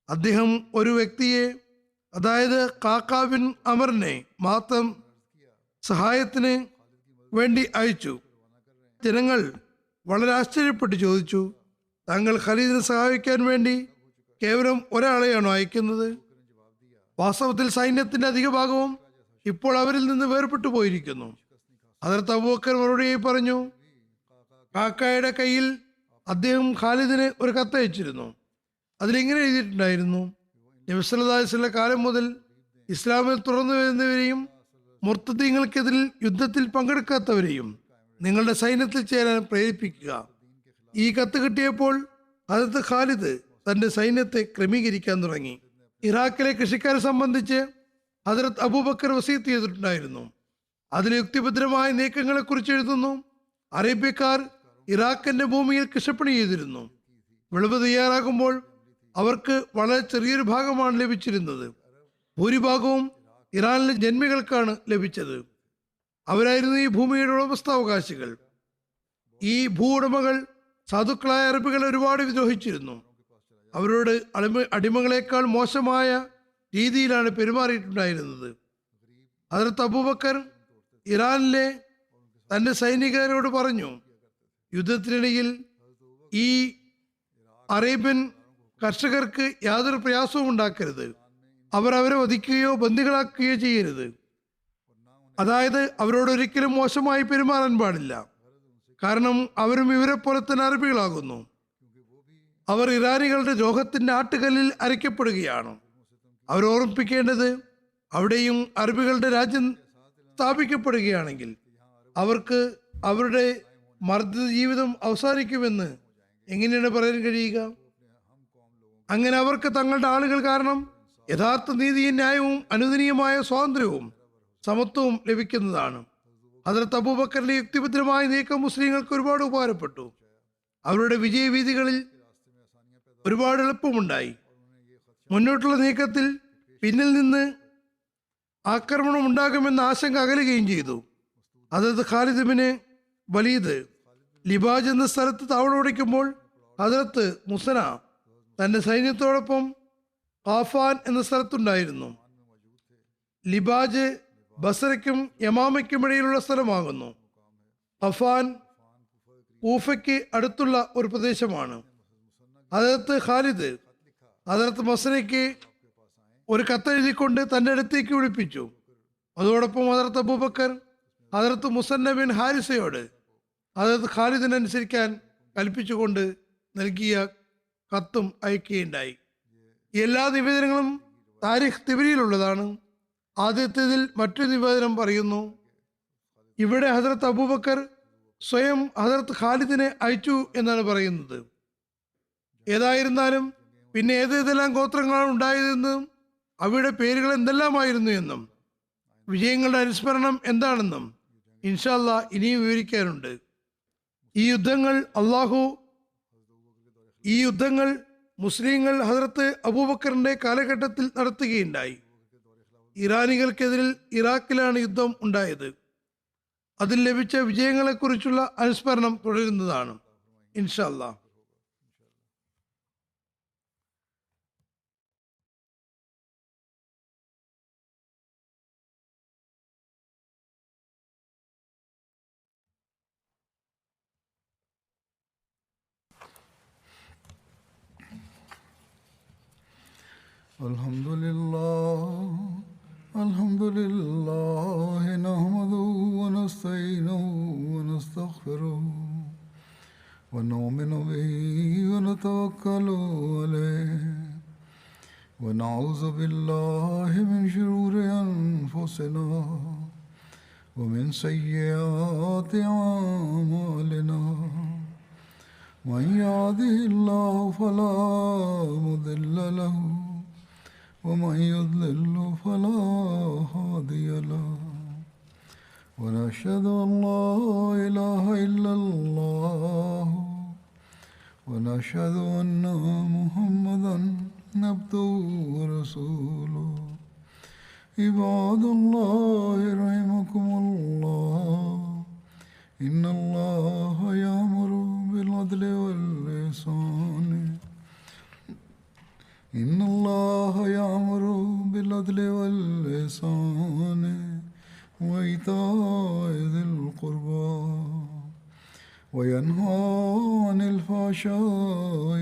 അദ്ദേഹം ഒരു വ്യക്തിയെ, അതായത് കാക്കാ ബിൻ അമറിനെ മാത്രം സഹായത്തിന് വേണ്ടി അയച്ചു. ജനങ്ങൾ വളരെ ആശ്ചര്യപ്പെട്ട് ചോദിച്ചു, താങ്കൾ ഖലീദിനെ സഹായിക്കാൻ വേണ്ടി കേവലം ഒരാളെയാണോ അയക്കുന്നത്? വാസ്തവത്തിൽ സൈന്യത്തിന്റെ അധിക ഭാഗവും ഇപ്പോൾ അവരിൽ നിന്ന് വേർപെട്ടു പോയിരിക്കുന്നു. ഹദരത്ത് അബൂബക്കർ മറുപടിയായി പറഞ്ഞു, കാക്കയുടെ കയ്യിൽ അദ്ദേഹം ഖാലിദിന് ഒരു കത്തയച്ചിരുന്നു. അതിലിങ്ങനെ എഴുതിയിട്ടുണ്ടായിരുന്നു, നബി സല്ലല്ലാഹു അലൈഹി വസല്ലം കാലം മുതൽ ഇസ്ലാമിൽ തുറന്നു വരുന്നവരെയും മുർത്തദീങ്ങൾക്കെതിരിൽ യുദ്ധത്തിൽ പങ്കെടുക്കാത്തവരെയും നിങ്ങളുടെ സൈന്യത്തിൽ ചേരാൻ പ്രേരിപ്പിക്കുക. ഈ കത്ത് കിട്ടിയപ്പോൾ ഹദരത്ത് ഖാലിദ് തന്റെ സൈന്യത്തെ ക്രമീകരിക്കാൻ തുടങ്ങി. ഇറാഖിലെ കൃഷിക്കാരെ സംബന്ധിച്ച് ഹദരത്ത് അബൂബക്കർ വസീത്ത് ചെയ്തിട്ടുണ്ടായിരുന്നു. അതിലെ യുക്തിഭദ്രമായ നീക്കങ്ങളെ കുറിച്ച് എഴുതുന്നു, അറേബ്യക്കാർ ഇറാഖിന്റെ ഭൂമിയിൽ കൃഷിപ്പണി ചെയ്തിരുന്നു. വിളവ് തയ്യാറാകുമ്പോൾ അവർക്ക് വളരെ ചെറിയൊരു ഭാഗമാണ് ലഭിച്ചിരുന്നത്. ഭൂരിഭാഗവും ഇറാനിലെ ജന്മികൾക്കാണ് ലഭിച്ചത്. അവരായിരുന്നു ഈ ഭൂമിയുടെ ഉടമസ്ഥാവകാശികൾ. ഈ ഭൂ ഉടമകൾ സാധുക്കളായ അറബികളെ ഒരുപാട് വിദ്രോഹിച്ചിരുന്നു. അവരോട് അടിമകളെക്കാൾ മോശമായ രീതിയിലാണ് പെരുമാറിയിട്ടുണ്ടായിരുന്നത്. ഹദരത്ത് അബൂബക്കർ ഇറാനിലെ തന്റെ സൈനികരോട് പറഞ്ഞു, യുദ്ധത്തിനിടയിൽ ഈ അറേബ്യൻ കർഷകർക്ക് യാതൊരു പ്രയാസവും ഉണ്ടാക്കരുത്. അവരെ വധിക്കുകയോ ബന്ദികളാക്കുകയോ ചെയ്യരുത്. അതായത് അവരോട് ഒരിക്കലും മോശമായി പെരുമാറാൻ പാടില്ല. കാരണം അവരും ഇവരെ പോലെ തന്നെ അറബികളാകുന്നു. അവർ ഇറാനികളുടെ ദ്രോഹത്തിന്റെ ആട്ടുകല്ലിൽ അരയ്ക്കപ്പെടുകയാണ്. അവർ ഓർമ്മിപ്പിക്കേണ്ടത്, അവിടെയും അറബികളുടെ രാജ്യം സ്ഥാപിക്കപ്പെടുകയാണെങ്കിൽ അവർക്ക് അവരുടെ മർദ്ദിത ജീവിതം അവസാനിക്കുമെന്ന് എങ്ങനെയാണ് പറയാൻ കഴിയുക? അങ്ങനെ അവർക്ക് തങ്ങളുടെ ആളുകൾ കാരണം യഥാർത്ഥ നീതിയും ന്യായവും അനുദനീയമായ സ്വാതന്ത്ര്യവും സമത്വവും ലഭിക്കുന്നതാണ്. ഹദരത്ത് അബൂബക്കറിന്റെ യുക്തിഭദ്രമായ നീക്കം മുസ്ലിങ്ങൾക്ക് ഒരുപാട് ഉപകാരപ്പെട്ടു. അവരുടെ വിജയവീതികളിൽ ഒരുപാട് എളുപ്പമുണ്ടായി. മുന്നോട്ടുള്ള നീക്കത്തിൽ പിന്നിൽ നിന്ന് ആക്രമണം ഉണ്ടാകുമെന്ന ആശങ്ക അകലുകയും ചെയ്തു. ഹദരത്ത് ഖാലിദ് ബിൻ വലീദ് ലിബാജ് എന്ന സ്ഥലത്ത് താവളമടിക്കുമ്പോൾ ഹദ്രത്ത് മുസന തന്റെ സൈന്യത്തോടൊപ്പം ഖാഫാൻ എന്ന സ്ഥലത്തുണ്ടായിരുന്നു. ലിബാജ് ബസറയ്ക്കും യമാമയ്ക്കും ഇടയിലുള്ള സ്ഥലമാകുന്നു. ഖഫാൻ കൂഫയ്ക്ക് അടുത്തുള്ള ഒരു പ്രദേശമാണ്. ഹദ്രത്ത് ഖാലിദ് ഹദ്രത്ത് മസനയ്ക്ക് ഒരു കത്തെഴുതിക്കൊണ്ട് തൻ്റെ അടുത്തേക്ക് വിളിപ്പിച്ചു. അതോടൊപ്പം ഹദ്രത്ത് അബൂബക്കർ ഹദ്രത്ത് മുസന്ന ബിൻ ഹാരിസയോട് ഹദ്രത്ത് ഖാലിദിനനുസരിക്കാൻ കൽപ്പിച്ചുകൊണ്ട് നൽകിയ കത്തും അയക്കുകയുണ്ടായി. എല്ലാ നിവേദനങ്ങളും താരിഖ് തിബരിയിലുള്ളതാണ്. ആദ്യത്തേതിൽ മറ്റൊരു നിവേദനം പറയുന്നു, ഇവിടെ ഹദ്രത്ത് അബൂബക്കർ സ്വയം ഹദ്രത്ത് ഖാലിദിനെ അയച്ചു എന്നാണ് പറയുന്നത്. ഏതായിരുന്നാലും പിന്നെ ഏതെല്ലാം ഗോത്രങ്ങളാണ് ഉണ്ടായതെന്നും അവയുടെ പേരുകൾ എന്തെല്ലാമായിരുന്നു എന്നും വിജയങ്ങളുടെ അനുസ്മരണം എന്താണെന്നും ഇൻഷാ അല്ലാഹ് ഇനിയും വിവരിക്കാനുണ്ട്. ഈ യുദ്ധങ്ങൾ മുസ്ലിങ്ങൾ ഹദ്രത്ത് അബൂബക്കറിന്റെ കാലഘട്ടത്തിൽ നടത്തുകയുണ്ടായി. ഇറാനികൾക്കെതിരിൽ ഇറാഖിലാണ് യുദ്ധം ഉണ്ടായത്. അതിൽ ലഭിച്ച വിജയങ്ങളെക്കുറിച്ചുള്ള അനുസ്മരണം തുടരുന്നതാണ് ഇൻഷാ അല്ലാഹ്. الحمد لله نحمده ونستعينه ونستغفره ونؤمن به ونتوكل عليه ونعوذ بالله من شرور أنفسنا ومن سيئات أعمالنا من يهده الله فلا مضل له ومن يضلل فلا هادي له ونشهد أن لا إله إلا الله ونشهد أن محمدا عبده ورسوله عباد الله رحمكم الله إن الله يأمر بالعدل والإحسان إن الله يأمر بالعدل والإحسان وإيتاء ذي القربى وينهى عن الفحشاء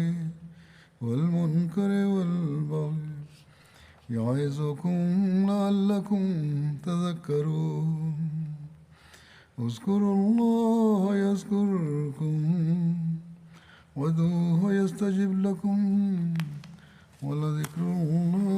والمنكر والبغي يعظكم لعلكم تذكرون اذكروا الله يذكركم وادعوه يستجب لكم ولذكر الله